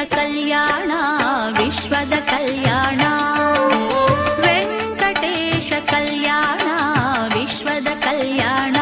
ಕಲ್ಯಾಣ ವಿಶ್ವದ ಕಲ್ಯಾಣ ವೆಂಕಟೇಶ ಕಲ್ಯಾಣ ವಿಶ್ವದ ಕಲ್ಯಾಣ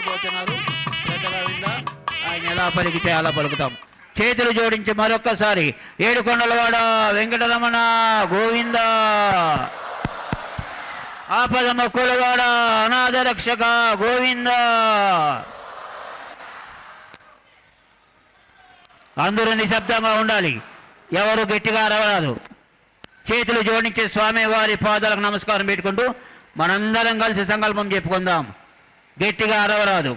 పలకబోతున్నారు. శ్రద్ధగా విందా ఆయన ఎలా పలికితే అలా పలుకుతాం. చేతులు జోడించి మరొక్కసారి ఏడుకొండలవాడ వెంకటరమణ గోవింద, ఆపద మొక్కులవాడ అనాథ రక్షక గోవింద. అందరూ నిశ్శబ్దంగా ఉండాలి, ఎవరు గట్టిగా అరవరాదు. చేతులు జోడించి స్వామి వారి పాదాలకు నమస్కారం పెట్టుకుంటూ మనందరం కలిసి సంకల్పం చెప్పుకుందాం. గట్టిగా అరవరాదు.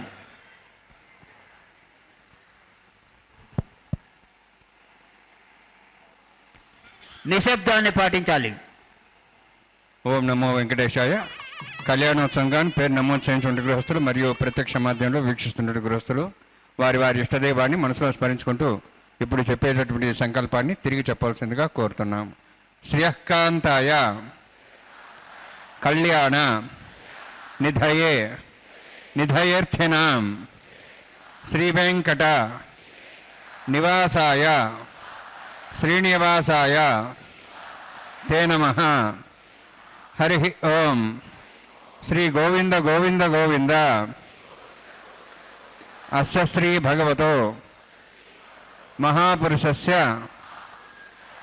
నిశ్శబ్దాన్ని పాటించాలి. ఓం నమో వెంకటేశాయ. కళ్యాణోత్సవంగా పేరు నమోదు చేయించుకుంటే గృహస్థులు మరియు ప్రత్యక్ష మాధ్యమంలో వీక్షిస్తున్న గృహస్థులు వారి వారి ఇష్టదైవాన్ని మనసులో స్మరించుకుంటూ ఇప్పుడు చెప్పేటటువంటి సంకల్పాన్ని తిరిగి చెప్పవలసిందిగా కోరుతున్నాం. శ్రియకాంతాయ కళ్యాణ నిధయే నిధయేర్థినాం శ్రీ వెంకట నివాసాయ శ్రీనివాసాయ తే నమః. హరి ఓం. శ్రీ గోవింద గోవింద గోవింద. అస్య శ్రీ భగవతో మహాపురుషస్య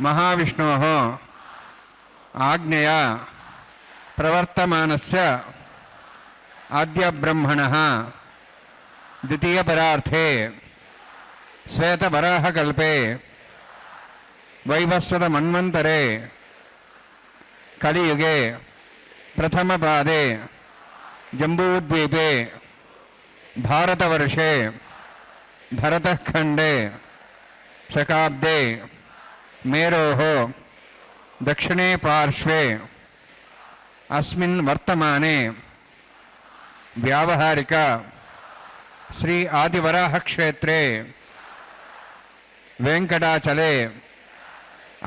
మహావిష్ణోః ఆజ్ఞయా ప్రవర్తమానస్య ఆద్య బ్రహ్మణః ద్వితీయ పరార్థే శ్వేతవరాహకల్పే వైవస్వత మన్వంతరే కలియుగే ప్రథమపాదే జంబూద్వీపే భారతవర్షే భరతఖండే శకాబ్దే మేరోః దక్షిణే పార్శ్వే అస్మిన్ వర్తమానే వ్యావహారిక శ్రీ ఆదివరాహ క్షేత్రే వెంకటాచలే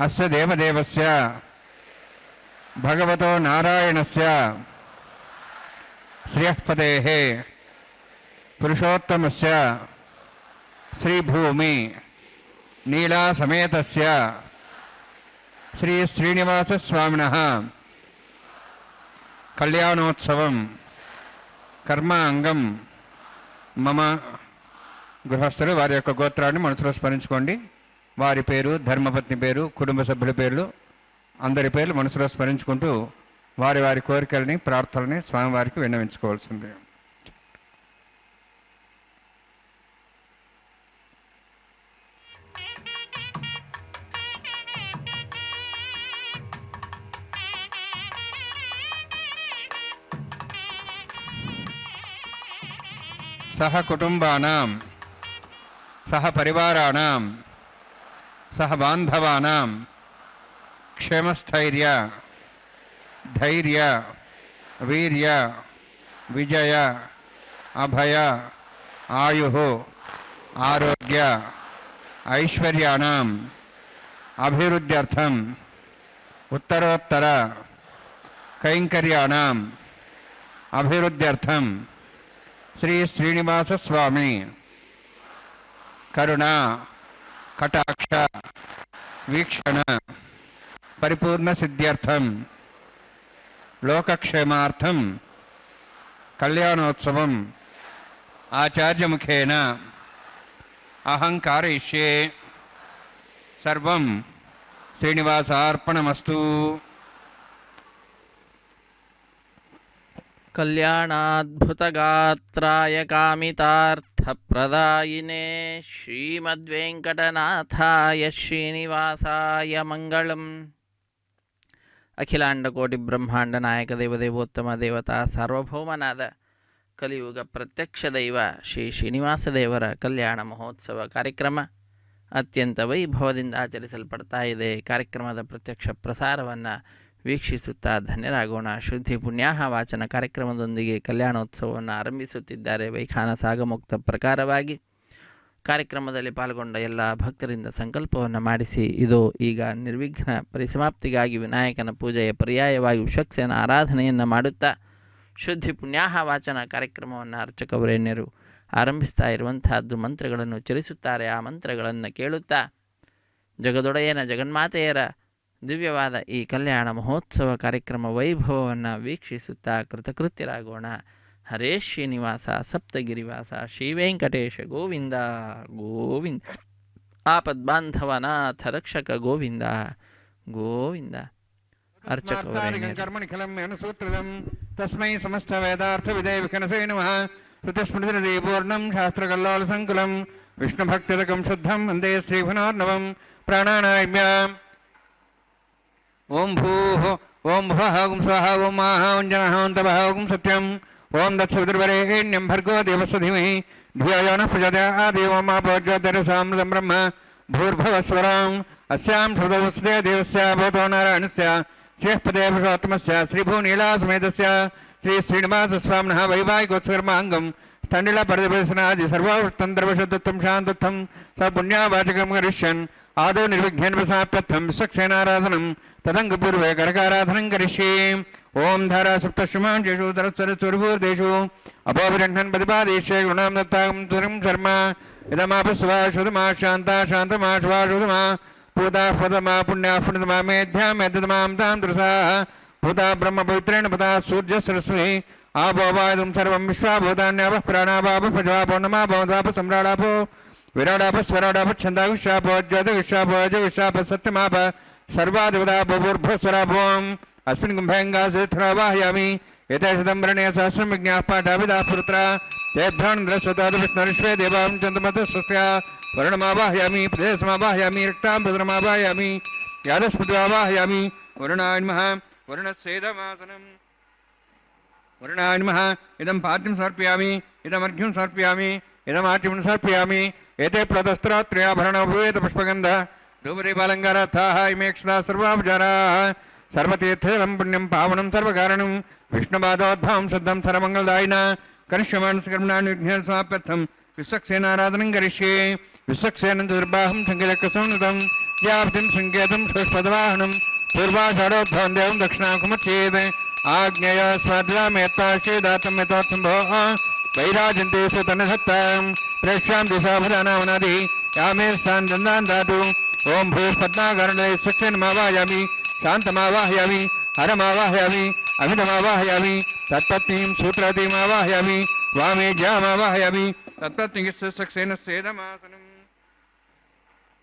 అస్య దేవదేవస్య భగవతో నారాయణస్య శ్రియఃపదేః పురుషోత్తమస్య శ్రీభూమి నీలాసమేతస్య శ్రీ శ్రీనివాసస్వామినః కళ్యాణోత్సవం కర్మాంగం మమ. గృహస్థులు వారి యొక్క గోత్రాన్ని మనసులో స్మరించుకోండి. వారి పేరు, ధర్మపత్ని పేరు, కుటుంబ సభ్యుల పేర్లు, అందరి పేర్లు మనసులో స్మరించుకుంటూ వారి వారి కోరికలని ప్రార్థనని స్వామివారికి విన్నవించుకోవాల్సిందే. సహ కుటుంబానాం సహ పరివారాణాం సహ బాంధవానాం క్షేమస్థైర్య ధైర్య వీర్య విజయ అభయ ఆయుః ఆరోగ్య ఐశ్వర్యాణం అభివృద్ధ్యర్థం ఉత్తరోత్తర కైంకర్యాణం అభివృద్ధ్యర్థం శ్రీ శ్రీనివాస స్వామి కరుణ కటాక్ష వీక్షణ పరిపూర్ణ సిద్ధ్యర్థం లోకక్షేమార్థం కళ్యాణోత్సవం ఆచార్యముఖేన అహం కారయిష్యే. సర్వం శ్రీనివాసార్పణమస్తు. కళ్యాణాద్భుతగాత్రాయ కామితార్థప్రదాయినే శ్రీమద్వేంకటనాథాయ శ్రీనివాసాయ మంగళం. అఖిలాండకోటి బ్రహ్మాండ నాయక దేవదేవోత్తమ దేవత ಸಾರ್ವಭೌಮನಾದ ಕಲಿಯುಗ ಪ್ರತ್ಯಕ್ಷ ದೈವ ಶ್ರೀ ಶ್ರೀನಿವಾಸದೇವರ ಕಲ್ಯಾಣ ಮಹೋತ್ಸವ ಕಾರ್ಯಕ್ರಮ ಅತ್ಯಂತ ವೈಭವದಿಂದ ಆಚರಿಸಲ್ಪಡ್ತಾ ಇದೆ. ಕಾರ್ಯಕ್ರಮದ ಪ್ರತ್ಯಕ್ಷ ಪ್ರಸಾರವನ್ನು ವೀಕ್ಷಿಸುತ್ತಾ ಧನ್ಯರಾಗೋಣ. ಶುದ್ಧಿ ಪುಣ್ಯಾಹ ವಾಚನ ಕಾರ್ಯಕ್ರಮದೊಂದಿಗೆ ಕಲ್ಯಾಣೋತ್ಸವವನ್ನು ಆರಂಭಿಸುತ್ತಿದ್ದಾರೆ ವೈಖಾನ ಸಾಗಮುಕ್ತ ಪ್ರಕಾರವಾಗಿ. ಕಾರ್ಯಕ್ರಮದಲ್ಲಿ ಪಾಲ್ಗೊಂಡ ಎಲ್ಲ ಭಕ್ತರಿಂದ ಸಂಕಲ್ಪವನ್ನು ಮಾಡಿಸಿ ಇದು ಈಗ ನಿರ್ವಿಘ್ನ ಪರಿಸಮಾಪ್ತಿಗಾಗಿ ವಿನಾಯಕನ ಪೂಜೆಯ ಪರ್ಯಾಯವಾಗಿ ವಿಶ್ವಕ್ಸೇನ ಆರಾಧನೆಯನ್ನು ಮಾಡುತ್ತಾ ಶುದ್ಧಿ ಪುಣ್ಯಾಹ ವಾಚನ ಕಾರ್ಯಕ್ರಮವನ್ನು ಅರ್ಚಕವರೇಣ್ಯರು ಆರಂಭಿಸ್ತಾ ಇರುವಂತಹದ್ದು. ಮಂತ್ರಗಳನ್ನು ಉಚ್ಚರಿಸುತ್ತಾರೆ. ಆ ಮಂತ್ರಗಳನ್ನು ಕೇಳುತ್ತಾ ಜಗದೊಡೆಯನ ಜಗನ್ಮಾತೆಯರ ದಿವ್ಯವಾದ ಈ ಕಲ್ಯಾಣ ಮಹೋತ್ಸವ ಕಾರ್ಯಕ್ರಮ ವೈಭವವನ್ನು ವೀಕ್ಷಿಸುತ್ತಾ ಕೃತಕೃತ್ಯರಾಗೋಣ. ಹರೇ ಶ್ರೀನಿವಾಸ ಸಪ್ತಗಿರಿವಾಸ ಶ್ರೀವೆಂಕಟೇಶ ಗೋವಿಂದ ಗೋವಿಂದ ಆಪದ್ಬಾಂಧವನಾಥ ರಕ್ಷಕ ಗೋವಿಂದ ಗೋವಿಂದ. ಅರ್ಚಕವರೇಣ್ಯರೇ, ಕರ್ಮಣಿ ಖಲಂ ಅನುಸೂತ್ರದಂ ತಸ್ಮೈ ಸಮಸ್ತ ವೇದಾರ್ಥ ವಿಧೇ ವಿಕನಸೇ ನಮಃ. ಶ್ರುತಿಸ್ಮೃತಿರದಿ ಪೂರ್ಣಂ ಶಾಸ್ತ್ರಕಲ್ಲೋಲ ಸಂಕುಲಂ ವಿಷ್ಣುಭಕ್ತಿದಕಂ ಶುದ್ಧಂ ವಂದೇ ಶ್ರೀಭುನೋರ್ನವಂ ಪ್ರಾಣಾನಾಯ್ಮ್ಯಾಂ. ಓಂ ಭೂಃ ಓಂ ಭುವಃ ಓಂ ಸ್ವಃ ಓಂ ಮಾಹ ಓಂ ಜನಃ ಓಂ ತಪಃ ಓಂ ಸತ್ಯಂ ಓಂ ದತ್ಸವಿತುರ್ವರೇಣ್ಯಂ ಭರ್ಗೋ ದೇವಸ್ಯ ಧೀಮಹಿ ಧಿಯೋ ಯೋ ನಃ ಪ್ರಚೋದಯಾತ್. ಓಂ ಆಪೋ ಜ್ಯೋತಿರಸಾಮೃತಂ ಬ್ರಹ್ಮ ಭೂರ್ಭುವಸ್ವರಾಂ ಅಸ್ಯಾಂ ಶ್ರುತವಸ್ದೇ ದೇವಸ್ಯ ಭೂತೋ ನಾರಾಯಣಸ್ಯ ಶ್ರೀಪದೇ ಪುರುಷೋತ್ತಮಸ್ಯ ಶ್ರೀಭೂನೀಲಾಸಮೇತಸ್ಯ ಶ್ರೀ ಶ್ರೀನಿವಾಸ ಸ್ವಾಮಿನಃ ವೈವಾಹಿಕೋತ್ಸರ್ಮಾಂಗಂ ತಂಡಿಳ ಪರಿದರ್ಶನಾದಿ ಸರ್ವತಂತ್ರವಶದತ್ವಂ ಶಾಂತತ್ವಂ ಸ ಪುಣ್ಯವಾಚಕಂ ಕರಿಷ್ಯನ್ ಆದೌ ನಿರ್ವಿಘ್ನೇನ ಪ್ರಸಾಪ್ಯರ್ಥಂ ವಿಶ್ವಕ್ಸೇನಾರಾಧನಂ ತದಂಗಪೂರ್ವೇ ಕನಕಾರಾಧನಂ ಕರಿಷ್ಯೇ. ಓಂ ಧಾರಾ ಸಪ್ತಶ್ರಮಾಂಶೇಷು ತರಸ್ವರಸ್ವರಭೂರ್ದೇಶು ಅಪೋಪಜಘ್ನನ್ ಪ್ರತಿಪಾದೇಶ್ಯೇ ಗುಣಾಂ ದತ್ತಾಂ ತುರಂ ಶರ್ಮ ಇದಮಾಪಸ್ವಾ ಶುಧಮಾ ಶಾಂತ ಶಾಂತಮಾ ಶುಭಾ ಶುಧಮಾ ಭೂತಾ ಪದಮಾ ಪುಣ್ಯ ಪುಣ್ಯತಮಾ ಮೇಧ್ಯಾಂ ಮೇಧ್ಯತಮಾಂ ತಾಂ ದುರಸಾ ಭೂತಾ ಬ್ರಹ್ಮ ಪವಿತ್ರೇಣ ಪದಾ ಸೂರ್ಯ ಸರಸ್ವತಿ ಆಪೋಪಾಯಂ ಸರ್ವಂ ವಿಶ್ವಾಭೂತಾನ್ಯಾಪ ಪ್ರಾಣಾಪಾಪ ಪಜವಾಪೋ ನಮಾ ಭವದಾಪ ಸಮ್ರಾಡಾಪೋ ವಿರಾಡಾಪ ಸ್ವರಾಡಾಪ ಛಂದಾವಿಶ್ವಾಪೋ ಜ್ಯೋತಿವಿಶ್ವಾಪೋ ಅಜವಿಶ್ವಾಪ ಸತ್ಯಮಾಪ ಸರ್ವಾದಿವದಾಪೋ ಭೂರ್ಭಸ್ವರಾಪೋಂ ಅಸ್ಮಿನ್ ಕುಂಭೇಂಗಾಸೇಥರಾವಾಹಯಾಮಿ ಏತೇಷದಂ ವರ್ಣೇ ಸಹಸ್ರಂ ವಿಜ್ಞಾಃ ಪಾಠಾವಿದಾಃ ಪುತ್ರ ತೇಭ್ಯಾನಂದ್ರಸ್ವತಾದ ವಿಷ್ಣುರಿಶ್ವೇ ದೇವಾಂ ಚಂದ್ರಮತ ಸ್ವಸ್ತ್ಯ ವರ್ಣಮಾವಾಹಯಾಮಿ ಪ್ರದೇಶಮಾವಾಹಯಾಮಿ ರಕ್ತಾಂ ಭದ್ರಮಾವಾಹಯಾಮಿ ಯಾದಸ್ಪತಿಮಾವಾಹಯಾಮಿ. ವರುಣಾಯ ನಮಃ ವರುಣಸ್ಯೇದಮಾಸನಂ ವರುಣಾಯ ನಮಃ ಇದಂ ಪಾದ್ಯಂ ಸಮರ್ಪಯಾಮಿ ಇದಮರ್ಘ್ಯಂ ಸಮರ್ಪಯಾಮಿ ಇದಮಾಚ್ಯಂ ಸಮರ್ಪಯಾಮಿ. ಏತೆ ಪ್ರತಸ್ತ್ರಾತ್ರಯಾಭರಣ ಭೂಯೇತ ಪುಷ್ಪಗಂಧ ಧೂಪದೀಪಾಲಂಕಾರಾರ್ಥಾಃ ಇಮೇಕ್ಷತಾ ಸರ್ವಾಪಚಾರಾಃ ಸರ್ವತೀರ್ಥಜಲಂ ಪುಣ್ಯಂ ಪಾವನಂ ಸರ್ವಕಾರಣಂ ವಿಷ್ಣುಪಾದೋದ್ಭವಂ ಶುದ್ಧಂ ಸರ್ವಮಂಗಲದಾಯಿನ ಕನಿಷ್ಯಮಾನಸಕರ್ಮಣಾನಿ ವಿಘ್ನೇನ ಸಮಾಪ್ಯರ್ಥಂ ವಿಶ್ವಕ್ಸೇನಾರಾಧನಂ ಕರಿಷ್ಯೇ. ವಿಶ್ವಕ್ಸೇನಂ ದುರ್ಬಾಹಂ ಸಂಕೇತಕಸಂಯುತಂ ಯಾಪ್ತಿಂ ಸಂಕೇತಂ ಷಷ್ಪದವಾಹನಂ ಪೂರ್ವಾಷಾಢೋದ್ಭವಂ ದೇವಂ ದಕ್ಷಿಣಾಕುಮಚ್ಛೇದ್ ಆಗ್ನೇಯ ಸ್ವಾದ್ರಾಮೇತ್ತಾಶ್ಚೇದಾತಂ ಯಥೋತ್ಸಂಭೋ ವೈರಾಜಂತೆ ಸುತನಸತ್ತಾಂ ಪ್ರೇಕ್ಷ್ಯಾಂ ದಿಶಾಭದಾನಾವನಾದಿ ಯಾಮೇ ಸ್ಥಾನ್ ದಂದಾನ್ ದಾತು. ಓಂ ಭೂಷ್ಪದ್ಮಾಕರಣೇ ಸ್ವಚ್ಛನಮಾವಾಹಯಾಮಿ ಶಾಂತಮಾವಾಹಯಾಮಿ ಹರಮಾವಾಹಯಾಮಿ ಅಮಿತಮಾವಾಹಯಾಮಿ ತತ್ಪತ್ನೀಂ ಸೂತ್ರವತೀಮಾವಾಹಯಾಮಿ ವಾಮೇ ಜ್ಯಾಮಾವಾಹಯಾಮಿ ತತ್ಪತ್ನಿಗಿಸ್ಸಕ್ಸೇನಸ್ಯೇದಮಾಸನಂ.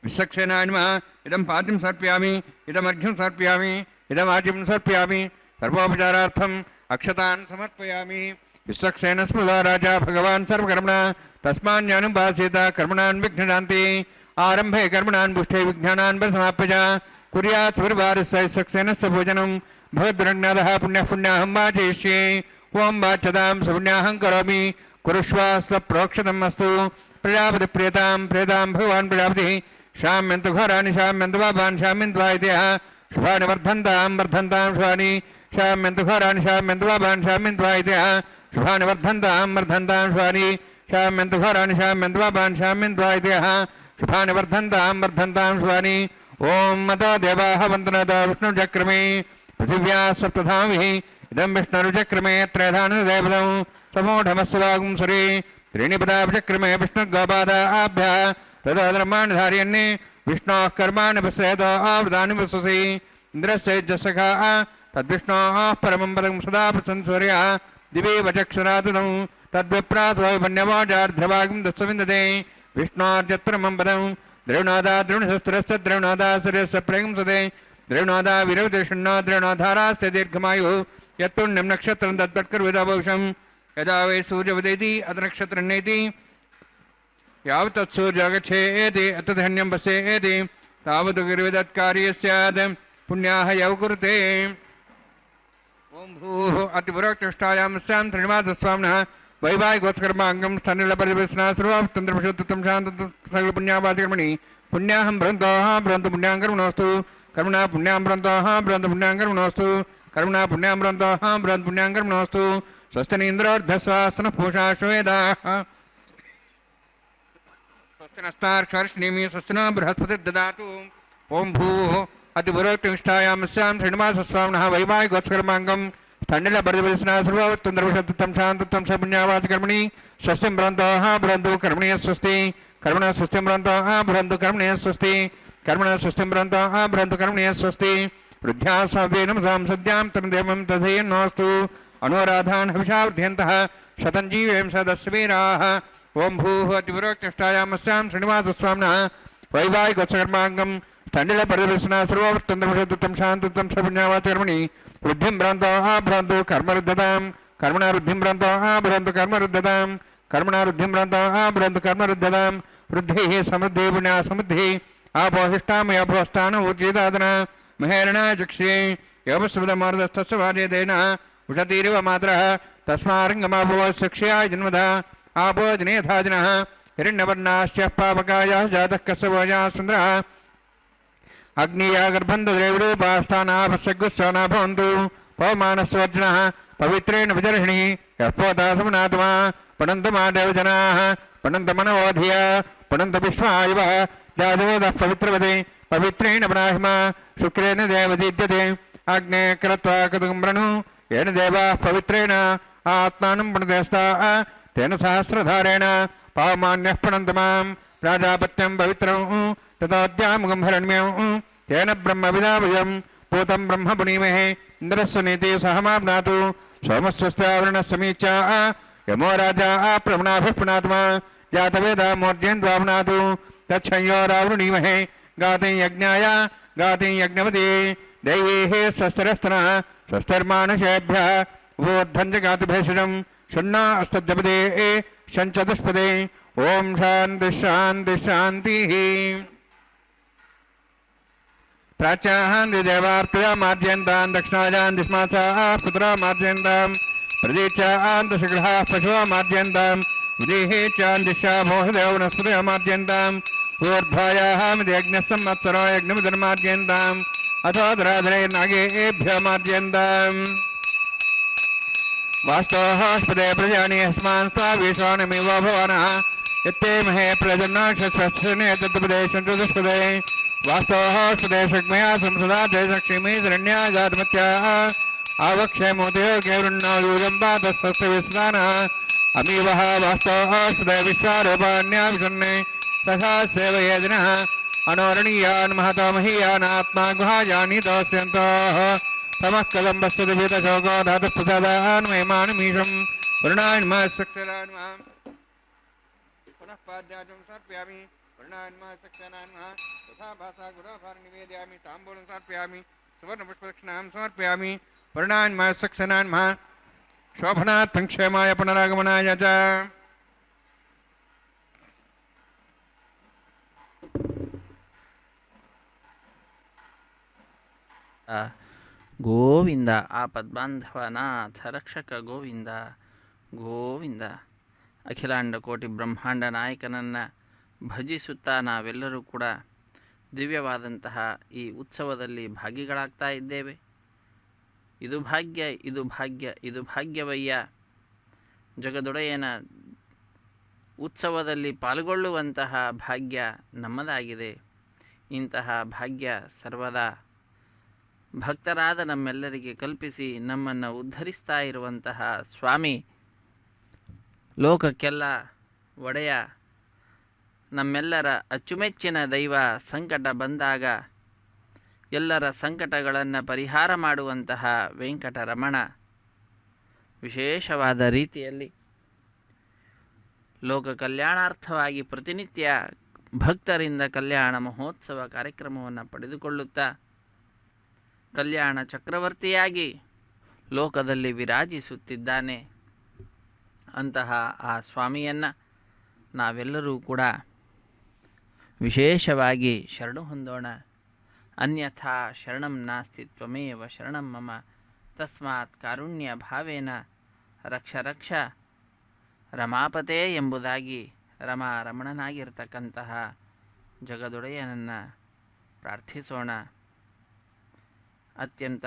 ವಿಶ್ವಕ್ಸೇನಾಯ ನಮಃ ಇದಂ ಪಾದ್ಯಂ ಸಮರ್ಪಯಾಮಿ ಇದಮರ್ಘ್ಯಂ ಸಮರ್ಪಯಾಮಿ ಇದಮಾಚ್ಯಂ ಸಮರ್ಪಯಾಮಿ ಸರ್ವೋಪಚಾರಾರ್ಥಂ ಅಕ್ಷತಾನ್ ಸಮರ್ಪಯಾಮಿ. ವಿಶ್ವಕ್ಸೇನ ಸ್ಮೃತಾ ರಾಜ ಭಗವಾನ್ ಸರ್ವಕರ್ಮಣ ತಸ್ಮಾನ್ಯಾನುಭಾಸೇತ ಕರ್ಮಣಾನ್ ವಿಘ್ನಶಾಂತಿ ಆರಂಭೆ ಕರ್ಮಣಾನ್ ಪುಷ್ಠೆ ವಿಜ್ಞಾನಾನ್ ಸಮಾಪ್ಯ ಕುರ್ಯಾತ್ ಸ್ವರ್ವಾರಸ್ಯ ವಿಶ್ವಕ್ಸೇನಸ್ಯ ಭೋಜನಂ ಭಗದ್ರಣ್ಯದಃ ಪುಣ್ಯಃ ಪುಣ್ಯಾಹಂ ವಾಚಯಿಷ್ಯೇ. ಓಂ ವಾಚ್ಯತಾಂ ಸುಪುಣ್ಯಾಹಂ ಕರೋಮಿ ಕುರುಷ್ವಾಸ್ತ ಪ್ರೋಕ್ಷತಂ ಅಸ್ತು. ಪ್ರಜಾಪತಿ ಪ್ರಿಯತಾಂ ಪ್ರೇತಾಂ ಭಗವಾನ್ ಪ್ರಜಾಪತಿ ಶಾಮ್ಯಂತು ಘೋರಾಣಿ ಶಾಮ್ಯಂತು ಪಾಪಾನ್ ಶಾಮ್ಯಂತು ವಾಯಿತಯಃ ಶುಭಾನಿ ವರ್ಧಂತಾಂ ವರ್ಧಂತಾಂ ಶುಭಾನಿ ಶಾಮ್ಯಂತು ಘೋರಾಣಿ ಶಾಮ್ಯಂತು ಪಾಪಾನ್ ಶಾಮ್ಯಂತು ವಾಯಿತಯಃ ಶುಭಾನಿ ವರ್ಧಂತಾಂ ವರ್ಧಂತಾಂ ಶುಭಾನಿ ಶಾಮ್ಯಂತು ಘೋರಾಣಿ ಶಾಮ್ಯಂತು ಪಾಪಾನ್ ಶಾಮ್ಯಂತು ವಾಯಿತಯಃ ಶುಭಾನಿ ವರ್ಧಂತಾಂ ವರ್ಧಂತಾಂ ಶುಭಾನಿ. ಓಂ ಮತೋ ದೇವಾಃ ವಂದನತೋ ವಿಷ್ಣುಚಕ್ರಮೇ ಪೃಥಿವ್ಯಾ ಸಪ್ತಧಾಮಿಃ ಇದಂ ವಿಷ್ಣುರುಚಕ್ರಮೇ ತ್ರಯಧಾನುದೇವದಂ ಸಮೂಢಮಸ್ವಾಗಂ ಸುರೇ त्रीणि पदाभिचक्रमे विष्णुर्गोपादाभ्य तदा ब्रह्माण्डधार्यन्ये विष्णोः कर्माणि पश्येतो आवृतानि वससि इन्द्रस्य जसखा तद्विष्णोः परमं पदं सदा प्रसन् सूर्यः दिवे वचक्षुरातुदं तद्विप्रासोपन्यवाजार्ध्यभागं दस्सविन्दते विष्णोर्यत्परमं पदं द्रविणोदा द्रविणशस्त्रस्य द्रविणोदा सूर्यस्य प्रगंसते द्रविणोदा विरवितिषण्णो द्रविणोधारास्ते दीर्घमायुः यत्पुण्यं नक्षत्रं तत्पट्कर्विदभूषम् यदा वै सूर्यवदेति अथ नक्षत्रन्नेति यावत् सूर्यगच्छेति अतधन्यं पश्येति तावत् गिरिविदत्कार्यः स्यात् पुण्याः यौ कुरुते. ओं भूः अतिपुरोक्तिष्ठायां स्यां श्रीनिवासस्वामिनः वैवाहिकोत्सर्माङ्गं स्थनिलपरिवेशना सर्वतन्त्रपशुत्वं शान्तं सकलपुण्यावाचकर्मणि पुण्याहं बृहन्तोः बृहन्तु पुण्यां कर्मणोऽस्तु कर्मणा पुण्यां बृहन्तोः बृहन्तु पुण्यां कर्मणोऽस्तु कर्मणा पुण्यां बृहन्तोः बृहन्तु पुण्यां कर्मणोऽस्तु. स्वस्तिनीन्द्रोर्धस्वास्तनः पूषा श्वेदाः स्वस्ति नस्तार्क्ष्वर्ष्णीमि स्वस्ति नो बृहस्पतिर्ददातु. ओं भूः अतिपुरोक्तिष्ठायां स्यां श्रीनिवासस्वामिनः वैवाहिकोत्सर्माङ्गं स्थण्डिलपरिवेशना सर्वतन्त्रपशुत्वं शान्तत्वं स पुण्यावाचकर्मणि स्वस्तिं बृहन्तोः बृहन्तु कर्मणे स्वस्ति कर्मणः स्वस्तिं बृहन्तोः बृहन्तु कर्मणे स्वस्ति कर्मणः स्वस्तिं बृहन्तोः बृहन्तु कर्मणे स्वस्ति. वृद्ध्या स्वावेन सद्यां तन्देवं तथैर्नोऽस्तु अनुराधान् हविषावृध्यन्तः शतञ्जीवें सदस्वीराः ओं भूः अतिपुरोक्तिष्ठायामस्यां श्रीनिवासस्वामिनः वैवाहिकोत्सकर्माङ्गं स्थण्डिलपरिदर्शना सर्ववृत्तन्दं शान्तं सपुण्यावाचकर्मणि वृद्धिं भ्रान्तः भ्रान्तो कर्मरुद्धतां कर्मणा वृद्धिं भ्रान्तः भ्रान्तो कर्मरुद्धतां कर्मणा वृद्धिं भ्रान्तः भ्रान्तो कर्मरुद्धतां वृद्धिः समृद्धिः पुण्या समृद्धिः आपोहिष्टामयोपस्थानोचेदादना महेरणा चक्षे योपस्मृतमार्दस्तस्य वार्यदेन उषतीरिव मातरः तस्मारङ्गमाभवत्सक्ष्याय जन्मधा आपो जनेथाजनः हिरण्यवर्णाश्च पापकायाः जातः कस्यवोजाः सुन्दरः अग्निया गर्भन्धद्रैवरूपास्थानापस्यगुस्सना भवन्तु पवमानस्वर्जनः पवित्रेण विदर्शिणी यः पोता समनात्मा पठन्तमादेव जनाः पठन्तमनवोधिया पठन्तविश्वायुवः जातवेदः पवित्रवते पवित्रेण ब्राह्मा शुक्रेण देवदीद्यते अग्ने कृत्वा कदुम्रणु येन देवाः पवित्रेण आत्मानं प्रणतेस्ताः तेन सहस्रधारेण पावमान्यः पणन्तमां प्राजापत्यं पवित्रं ततोद्यामुखं हरण्यं तेन ब्रह्मविदावयं पूतं ब्रह्म पुनीमहे इन्द्रस्य नीति सहमाप्नातु सोमस्वस्त्यावरणसमीचा यमो राजा प्रमणाभिः पुनात्मा जातवेदा मूर्ध्यन्द्वाप्नातु तच्छंयोरावृणीमहे गाते यज्ञाय गाते यज्ञवते दैवेः स्वस्तिरस्तनः स्वस्तिर्मानुषेभ्यः ऊर्ध्वं च गातुभेषजं शून्ना अस्तद्यपदे शञ्चतुष्पदे ॐ शान्तिः शान्तिः शान्तिः प्राच्यान्तिदेवार्तया मार्जयन्तां दक्षिणायां दिस्मासाः पुत्रा मार्जयन्तां प्रदीच्यान्तशिखराः पशवः मार्जयन्तां विदेः चान्दिशा मोहदेव वनस्पतयः मार्जयन्ताम् ऊर्ध्वायाः यज्ञः संवत्सरो यज्ञमिदन्मार्जयन्ताम् अथो दराधरे नागेभ्यः मार्जयन्ताम् वास्तवस्पदे प्रजानि अस्मान् स्वावेशानमिव भवानः यत्ते महे प्रजन्नाशस्वस्ने तत्पदे सन्तुष्पदे वास्तवस्पदे शक्मया संसदा जयलक्ष्मी शरण्या जातमत्याः आवक्षे मोदयो केवृण्णयूजं पातस्वस्य विस्नानः अमीवः वास्तवस्पदे विश्वारूपाण्याभिषन्ने तथा सेवयेदिनः अनोरणीयान् महतो महीयान् आत्मा गुहायानि तोस्यन्तः तमः कदम्बस्तुभितशोको धातुः प्रसादान् महिमानमीशं वर्णान्मा सक्षरान्मा पुनः पाद्याचं समर्पयामि वर्णान्मा सक्षरान्मा तथा भाषा गुरोभार निवेदयामि ताम्बूलं समर्पयामि सुवर्णपुष्पदक्षिणां समर्पयामि वर्णान्मा सक्षरान्मा शोभनार्थं क्षेमाय पुनरागमनाय च ಗೋವಿಂದ ಆಪದ್ಬಾಂಧವನಾಥ ರಕ್ಷಕ ಗೋವಿಂದ ಗೋವಿಂದ. ಅಖಿಲಾಂಡ ಕೋಟಿ ಬ್ರಹ್ಮಾಂಡ ನಾಯಕನನ್ನು ಭಜಿಸುತ್ತಾ ನಾವೆಲ್ಲರೂ ಕೂಡ ದಿವ್ಯವಾದಂತಹ ಈ ಉತ್ಸವದಲ್ಲಿ ಭಾಗಿಗಳಾಗ್ತಾ ಇದ್ದೇವೆ. ಇದು ಭಾಗ್ಯ, ಇದು ಭಾಗ್ಯ, ಇದು ಭಾಗ್ಯವಯ್ಯ. ಜಗದೊಡೆಯನ ಉತ್ಸವದಲ್ಲಿ ಪಾಲ್ಗೊಳ್ಳುವಂತಹ ಭಾಗ್ಯ ನಮ್ಮದಾಗಿದೆ. ಇಂತಹ ಭಾಗ್ಯ ಸರ್ವದಾ ಭಕ್ತರಾದ ನಮ್ಮೆಲ್ಲರಿಗೆ ಕಲ್ಪಿಸಿ ನಮ್ಮನ್ನು ಉದ್ಧರಿಸ್ತಾ ಇರುವಂತಹ ಸ್ವಾಮಿ, ಲೋಕಕ್ಕೆಲ್ಲ ಒಡೆಯ, ನಮ್ಮೆಲ್ಲರ ಅಚ್ಚುಮೆಚ್ಚಿನ ದೈವ, ಸಂಕಟ ಬಂದಾಗ ಎಲ್ಲರ ಸಂಕಟಗಳನ್ನು ಪರಿಹಾರ ಮಾಡುವಂತಹ ವೆಂಕಟರಮಣ ವಿಶೇಷವಾದ ರೀತಿಯಲ್ಲಿ ಲೋಕ ಕಲ್ಯಾಣಾರ್ಥವಾಗಿ ಪ್ರತಿನಿತ್ಯ ಭಕ್ತರಿಂದ ಕಲ್ಯಾಣ ಮಹೋತ್ಸವ ಕಾರ್ಯಕ್ರಮವನ್ನು ಪಡೆದುಕೊಳ್ಳುತ್ತಾ ಕಲ್ಯಾಣ ಚಕ್ರವರ್ತಿಯಾಗಿ ಲೋಕದಲ್ಲಿ ವಿರಾಜಿಸುತ್ತಿದ್ದಾನೆ. ಅಂತಹ ಆ ಸ್ವಾಮಿಯನ್ನು ನಾವೆಲ್ಲರೂ ಕೂಡ ವಿಶೇಷವಾಗಿ ಶರಣು ಹೊಂದೋಣ. ಅನ್ಯಥಾ ಶರಣಂ ನಾಸ್ತಿ ತ್ವಮೇವ ಶರಣಂ ಮಮ ತಸ್ಮಾತ್ ಕಾರುಣ್ಯ ಭಾವೇನ ರಕ್ಷ ರಕ್ಷ ರಮಾಪತೆ ಎಂಬುದಾಗಿ ರಮಣನಾಗಿರ್ತಕ್ಕಂತಹ ಜಗದೊಡೆಯನನ್ನು ಪ್ರಾರ್ಥಿಸೋಣ. ಅತ್ಯಂತ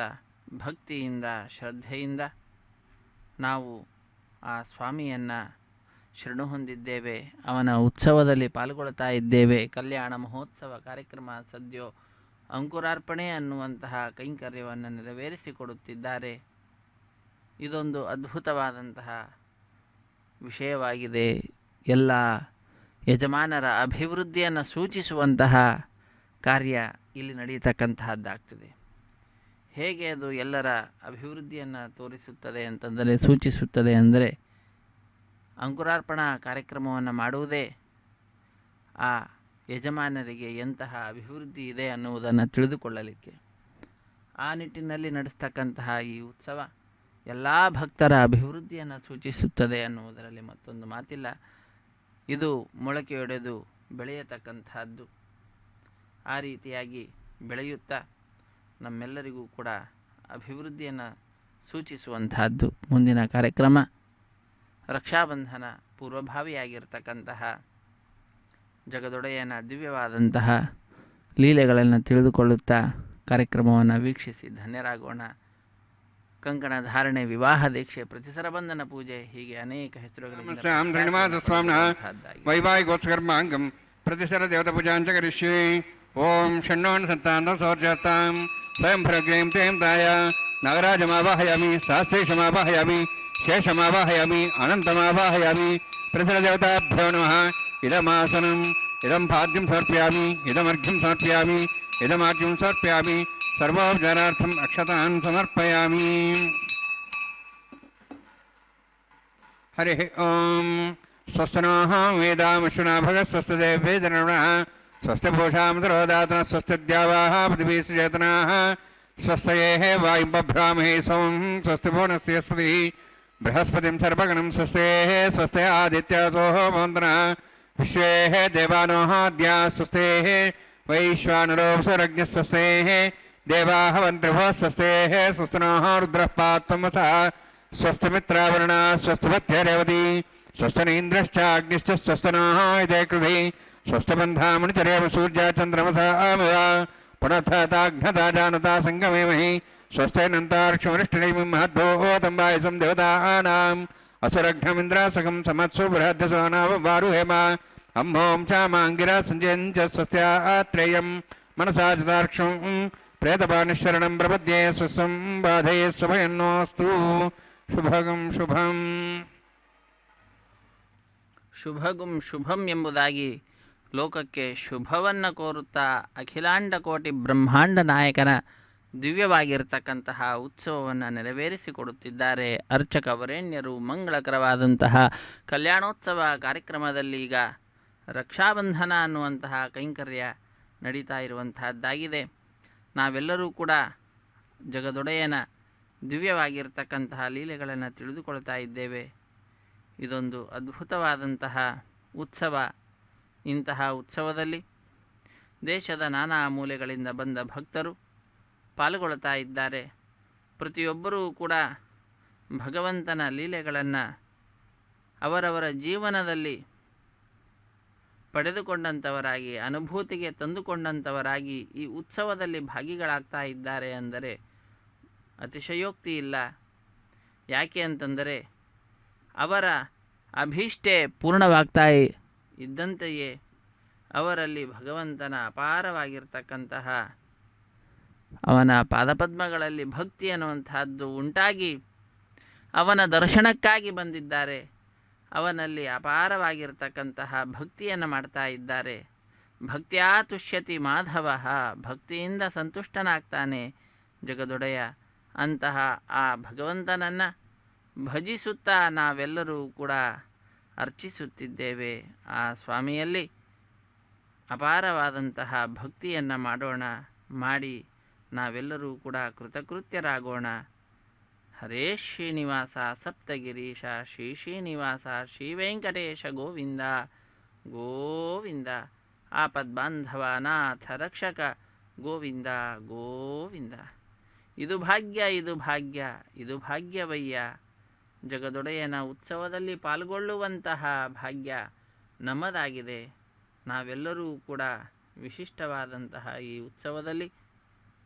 ಭಕ್ತಿಯಿಂದ ಶ್ರದ್ಧೆಯಿಂದ ನಾವು ಆ ಸ್ವಾಮಿಯನ್ನು ಶರಣು ಹೊಂದಿದ್ದೇವೆ, ಅವನ ಉತ್ಸವದಲ್ಲಿ ಪಾಲ್ಗೊಳ್ತಾ ಇದ್ದೇವೆ. ಕಲ್ಯಾಣ ಮಹೋತ್ಸವ ಕಾರ್ಯಕ್ರಮ ಸದ್ಯೋ ಅಂಕುರಾರ್ಪಣೆ ಅನ್ನುವಂತಹ ಕೈಂಕರ್ಯವನ್ನು ನೆರವೇರಿಸಿಕೊಡುತ್ತಿದ್ದಾರೆ. ಇದೊಂದು ಅದ್ಭುತವಾದಂತಹ ವಿಷಯವಾಗಿದೆ. ಎಲ್ಲ ಯಜಮಾನರ ಅಭಿವೃದ್ಧಿಯನ್ನು ಸೂಚಿಸುವಂತಹ ಕಾರ್ಯ ಇಲ್ಲಿ ನಡೆಯತಕ್ಕಂತಹದ್ದಾಗ್ತದೆ. ಹೇಗೆ ಅದು ಎಲ್ಲರ ಅಭಿವೃದ್ಧಿಯನ್ನು ತೋರಿಸುತ್ತದೆ ಅಂತಂದರೆ, ಸೂಚಿಸುತ್ತದೆ ಅಂದರೆ, ಅಂಕುರಾರ್ಪಣಾ ಕಾರ್ಯಕ್ರಮವನ್ನು ಮಾಡುವುದೇ ಆ ಯಜಮಾನರಿಗೆ ಎಂತಹ ಅಭಿವೃದ್ಧಿ ಇದೆ ಅನ್ನುವುದನ್ನು ತಿಳಿದುಕೊಳ್ಳಲಿಕ್ಕೆ. ಆ ನಿಟ್ಟಿನಲ್ಲಿ ನಡೆಸ್ತಕ್ಕಂತಹ ಈ ಉತ್ಸವ ಎಲ್ಲ ಭಕ್ತರ ಅಭಿವೃದ್ಧಿಯನ್ನು ಸೂಚಿಸುತ್ತದೆ ಅನ್ನುವುದರಲ್ಲಿ ಮತ್ತೊಂದು ಮಾತಿಲ್ಲ. ಇದು ಮೊಳಕೆಯೊಡೆದು ಬೆಳೆಯತಕ್ಕಂತಹದ್ದು. ಆ ರೀತಿಯಾಗಿ ಬೆಳೆಯುತ್ತಾ ನಮ್ಮೆಲ್ಲರಿಗೂ ಕೂಡ ಅಭಿವೃದ್ಧಿಯನ್ನು ಸೂಚಿಸುವಂತಹದ್ದು. ಮುಂದಿನ ಕಾರ್ಯಕ್ರಮ ರಕ್ಷಾಬಂಧನ ಪೂರ್ವಭಾವಿಯಾಗಿರ್ತಕ್ಕಂತಹ ಜಗದೊಡೆಯನ ದಿವ್ಯವಾದಂತಹ ಲೀಲೆಗಳನ್ನು ತಿಳಿದುಕೊಳ್ಳುತ್ತಾ ಕಾರ್ಯಕ್ರಮವನ್ನು ವೀಕ್ಷಿಸಿ ಧನ್ಯರಾಗೋಣ. ಕಂಕಣ ಧಾರಣೆ, ವಿವಾಹ ದೀಕ್ಷೆ, ಪ್ರತಿಸರ ಬಂಧನ ಪೂಜೆ, ಹೀಗೆ ಅನೇಕ ಹೆಸರುಗಳಿಂದ ವೈವಾಹಿಕೋತ್ಸಕರ್ಮಾಂಗಂ ಪ್ರತಿಸರ ದೇವತಾ ಪೂಜಾಂಚ ಕರಿಷ್ಯೆ. ಓಂ ಷಣ್ಣೋಣ ಸಂತಾನ ಸೌರ್ಜಾತಾಂ ಸ್ವಯಂ ಭರಗ್ರೇಂ ತೇಂ ದಾಯ ನಾಗರಾಜಮಾವಾಹಯಾಮಿ ಸಹಸ್ರೇಶಮಾವಾಹಯಾಮಿ ಶೇಷಮಾವಾಹಯಾಮಿ ಅನಂತಮಾವಾಹಯಾಮಿ. ಪ್ರತಿಸರ ದೇವತಾಭ್ಯೋ ನಮಃ. ಇದಮಾಸನಂ ಇದಂ ಭಾಗ್ಯಂ ಸಮರ್ಪಯಾಮಿ, ಇದಮರ್ಘ್ಯಂ ಸಮರ್ಪಯಾಮಿ, ಇದಮಾಗ್ಯಂ ಸಮರ್ಪಯಾಮಿ. ಸರ್ವೋಪಚಾರಾರ್ಥಂ ಅಕ್ಷತಾನ್ ಸಮರ್ಪಯಾಮಿ. ಹರಿ ಓಂ. ಸ್ವಸ್ತನೋಃ ವೇದಾಮಶ್ವನಾ ಭಗಃ ಸ್ವಸ್ತಿ ವೇದನಃ ಸ್ವಸ್ತಿ ಭೂಷಾಂ ಸರ್ವದಾತನಃ ಸ್ವಸ್ತಿ ದ್ಯಾವಾಃ ಪೃಥಿವೀ ಸುಚೇತನಾಃ ಸ್ವಸ್ತಯೇಃ ವಾಯುಂ ಬಭ್ರಾಮಹೇ ಸೋಮಂ ಸ್ವಸ್ತಿ ಭುವನಸ್ಯ ಯಸ್ಪತಿಃ ಬೃಹಸ್ಪತಿಂ ಸರ್ವಗಣಂ ಸ್ವಸ್ತೇಃ ಸ್ವಸ್ತಿ ಆದಿತ್ಯಾಸೋ ಮಂತ್ರಃ ವಿಶ್ವೇಃ ದೇವಾನೋಃ ಅದ್ಯಾ ಸ್ವಸ್ತೇಃ ವೈಶ್ವಾನರೋ ಸ್ವರಜ್ಞಃ ಸ್ವಸ್ತೇಃ ದೇವಾಃ ವಂತ್ರಿಭಃ ಸ್ವಸ್ತೇಃ ಸ್ವಸ್ತಿನೋಃ ರುದ್ರಃ ಪಾತ್ವಮಸಃ ಸ್ವಸ್ತಿಮಿತ್ರಾವರುಣ ಸ್ವಸ್ತಿಪತ್ಯರೇವತಿ ಸ್ವಸ್ತನೇಂದ್ರಶ್ಚಾಗ್ನಿಶ್ಚ ಸ್ವಸ್ತನೋಃ ಇದೇ ಕೃಧಿ ಸ್ವಸ್ತಬಂಧಾಮಣಿಚರೇವ ಸೂರ್ಯ ಚಂದ್ರಮಸಾಮಿವ ಪುನಃ ತಾಘ್ನತಾ ಜಾನತಾ ಸಂಗಮೇಮಹಿ ಸ್ವಸ್ತೈನಂತಾರ್ಕ್ಷಮರಿಷ್ಠಿಣಿಂ ಮಹದ್ಭೂತಂಬಾಯಸಂ ದೇವತಾನಾಂ ಅಸುರಘ್ನಮಿಂದ್ರಾಸಕಂ ಸಮತ್ಸು ಬೃಹದ್ದಸೋನಾವಾರುಹೇಮ ಅಂಹೋಂ ಚಾಮಾಂಗಿರ ಸಂಜಯಂಚ ಸ್ವಸ್ತ್ಯಾತ್ರೇಯಂ ಮನಸಾ ಚತಾರ್ಕ್ಷಂ ಪ್ರೇತಪಾನಿಶರಣಂ ಪ್ರಪದ್ಯೆ ಸ್ವಸ್ಸಂ ಬಾಧಯೇ ಸ್ವಭಯನ್ನೋಸ್ತು. ಶುಭಗಂ ಶುಭಂ. ಶುಭಗುಂ ಶುಭಂ ಎಂಬುದಾಗಿ ಲೋಕಕ್ಕೆ ಶುಭವನ್ನು ಕೋರುತ್ತಾ ಅಖಿಲಾಂಡ ಕೋಟಿ ಬ್ರಹ್ಮಾಂಡ ನಾಯಕನ ದಿವ್ಯವಾಗಿರ್ತಕ್ಕಂತಹ ಉತ್ಸವವನ್ನು ನೆರವೇರಿಸಿಕೊಡುತ್ತಿದ್ದಾರೆ ಅರ್ಚಕ ವರೇಣ್ಯರು. ಮಂಗಳಕರವಾದಂತಹ ಕಲ್ಯಾಣೋತ್ಸವ ಕಾರ್ಯಕ್ರಮದಲ್ಲಿ ಈಗ ರಕ್ಷಾಬಂಧನ ಅನ್ನುವಂತಹ ಕೈಂಕರ್ಯ ನಡೀತಾ ಇರುವಂತಹದ್ದಾಗಿದೆ. ನಾವೆಲ್ಲರೂ ಕೂಡ ಜಗದೊಡೆಯನ ದಿವ್ಯವಾಗಿರ್ತಕ್ಕಂತಹ ಲೀಲೆಗಳನ್ನು ತಿಳಿದುಕೊಳ್ತಾ ಇದ್ದೇವೆ. ಇದೊಂದು ಅದ್ಭುತವಾದಂತಹ ಉತ್ಸವ. ಇಂತಹ ಉತ್ಸವದಲ್ಲಿ ದೇಶದ ನಾನಾ ಮೂಲೆಗಳಿಂದ ಬಂದ ಭಕ್ತರು ಪಾಲ್ಗೊಳ್ತಾ ಇದ್ದಾರೆ. ಪ್ರತಿಯೊಬ್ಬರೂ ಕೂಡ ಭಗವಂತನ ಲೀಲೆಗಳನ್ನು ಅವರವರ ಜೀವನದಲ್ಲಿ ಪಡೆದುಕೊಂಡಂಥವರಾಗಿ, ಅನುಭೂತಿಗೆ ತಂದುಕೊಂಡಂಥವರಾಗಿ ಈ ಉತ್ಸವದಲ್ಲಿ ಭಾಗಿಗಳಾಗ್ತಾ ಇದ್ದಾರೆ ಅಂದರೆ ಅತಿಶಯೋಕ್ತಿ ಇಲ್ಲ. ಯಾಕೆ ಅಂತಂದರೆ ಅವರ ಅಭೀಷ್ಟೆ ಪೂರ್ಣವಾಗ್ತಾ ಇದ್ದಂತೆಯೇ ಅವರಲ್ಲಿ ಭಗವಂತನ ಅಪಾರವಾಗಿರ್ತಕ್ಕಂತಹ ಅವನ ಪಾದಪದ್ಮಗಳಲ್ಲಿ ಭಕ್ತಿ ಅನ್ನುವಂತಹದ್ದು ಉಂಟಾಗಿ ಅವನ ದರ್ಶನಕ್ಕಾಗಿ ಬಂದಿದ್ದಾರೆ. ಅವನಲ್ಲಿ ಅಪಾರವಾಗಿರ್ತಕ್ಕಂತಹ ಭಕ್ತಿಯನ್ನು ಮಾಡ್ತಾ ಇದ್ದಾರೆ. ಭಕ್ತ್ಯಾ ತುಷ್ಯತಿ ಮಾಧವ, ಭಕ್ತಿಯಿಂದ ಸಂತುಷ್ಟನಾಗ್ತಾನೆ ಜಗದೊಡೆಯ. ಅಂತಹ ಆ ಭಗವಂತನನ್ನು ಭಜಿಸುತ್ತಾ ನಾವೆಲ್ಲರೂ ಕೂಡ ಅರ್ಚಿಸುತ್ತಿದ್ದೇವೆ. ಆ ಸ್ವಾಮಿಯಲ್ಲಿ ಅಪಾರವಾದಂತಹ ಭಕ್ತಿಯನ್ನು ಮಾಡೋಣ. ಮಾಡಿ ನಾವೆಲ್ಲರೂ ಕೂಡ ಕೃತಕೃತ್ಯರಾಗೋಣ. ಹರೇ ಶ್ರೀನಿವಾಸ ಸಪ್ತಗಿರೀಶ ಶ್ರೀ ಶ್ರೀನಿವಾಸ ಶ್ರೀ ವೆಂಕಟೇಶ ಗೋವಿಂದ ಗೋವಿಂದ. ಆಪದ್ಬಾಂಧವ ನಾಥ ರಕ್ಷಕ ಗೋವಿಂದ ಗೋವಿಂದ. ಇದು ಭಾಗ್ಯ, ಇದು ಭಾಗ್ಯ, ಇದು ಭಾಗ್ಯವಯ್ಯ. ಜಗದೊಡೆಯನ ಉತ್ಸವದಲ್ಲಿ ಪಾಲ್ಗೊಳ್ಳುವಂತಹ ಭಾಗ್ಯ ನಮ್ಮದಾಗಿದೆ. ನಾವೆಲ್ಲರೂ ಕೂಡ ವಿಶಿಷ್ಟವಾದಂತಹ ಈ ಉತ್ಸವದಲ್ಲಿ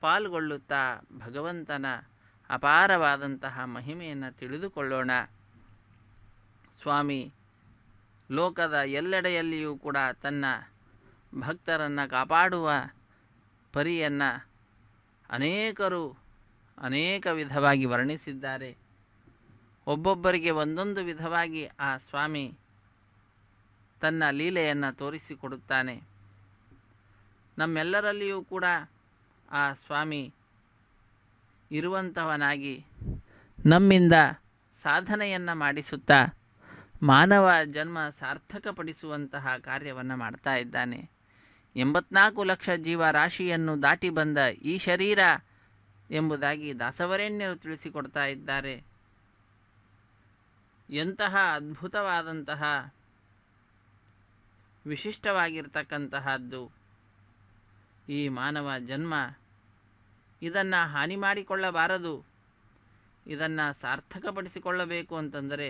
ಪಾಲ್ಗೊಳ್ಳುತ್ತಾ ಭಗವಂತನ ಅಪಾರವಾದಂತಹ ಮಹಿಮೆಯನ್ನು ತಿಳಿದುಕೊಳ್ಳೋಣ. ಸ್ವಾಮಿ ಲೋಕದ ಎಲ್ಲೆಡೆಯಲ್ಲಿಯೂ ಕೂಡ ತನ್ನ ಭಕ್ತರನ್ನು ಕಾಪಾಡುವ ಪರಿಯನ್ನು ಅನೇಕರು ಅನೇಕ ವಿಧವಾಗಿ ವರ್ಣಿಸಿದ್ದಾರೆ. ಒಬ್ಬೊಬ್ಬರಿಗೆ ಒಂದೊಂದು ವಿಧವಾಗಿ ಆ ಸ್ವಾಮಿ ತನ್ನ ಲೀಲೆಯನ್ನು ತೋರಿಸಿಕೊಡುತ್ತಾನೆ. ನಮ್ಮೆಲ್ಲರಲ್ಲಿಯೂ ಕೂಡ ಆ ಸ್ವಾಮಿ ಇರುವಂತಹವನಾಗಿ ನಮ್ಮಿಂದ ಸಾಧನೆಯನ್ನು ಮಾಡಿಸುತ್ತಾ ಮಾನವ ಜನ್ಮ ಸಾರ್ಥಕಪಡಿಸುವಂತಹ ಕಾರ್ಯವನ್ನು ಮಾಡ್ತಾ ಇದ್ದಾನೆ. 84 ಲಕ್ಷ ಜೀವರಾಶಿಯನ್ನು ದಾಟಿ ಬಂದ ಈ ಶರೀರ ಎಂಬುದಾಗಿ ದಾಸವರೇಣ್ಯರು ತಿಳಿಸಿಕೊಡ್ತಾ ಇದ್ದಾರೆ. ಎಂತಹ ಅದ್ಭುತವಾದಂತಹ ವಿಶಿಷ್ಟವಾಗಿರ್ತಕ್ಕಂತಹದ್ದು ಈ ಮಾನವ ಜನ್ಮ. ಇದನ್ನು ಹಾನಿ ಮಾಡಿಕೊಳ್ಳಬಾರದು. ಇದನ್ನು ಸಾರ್ಥಕಪಡಿಸಿಕೊಳ್ಳಬೇಕು ಅಂತಂದರೆ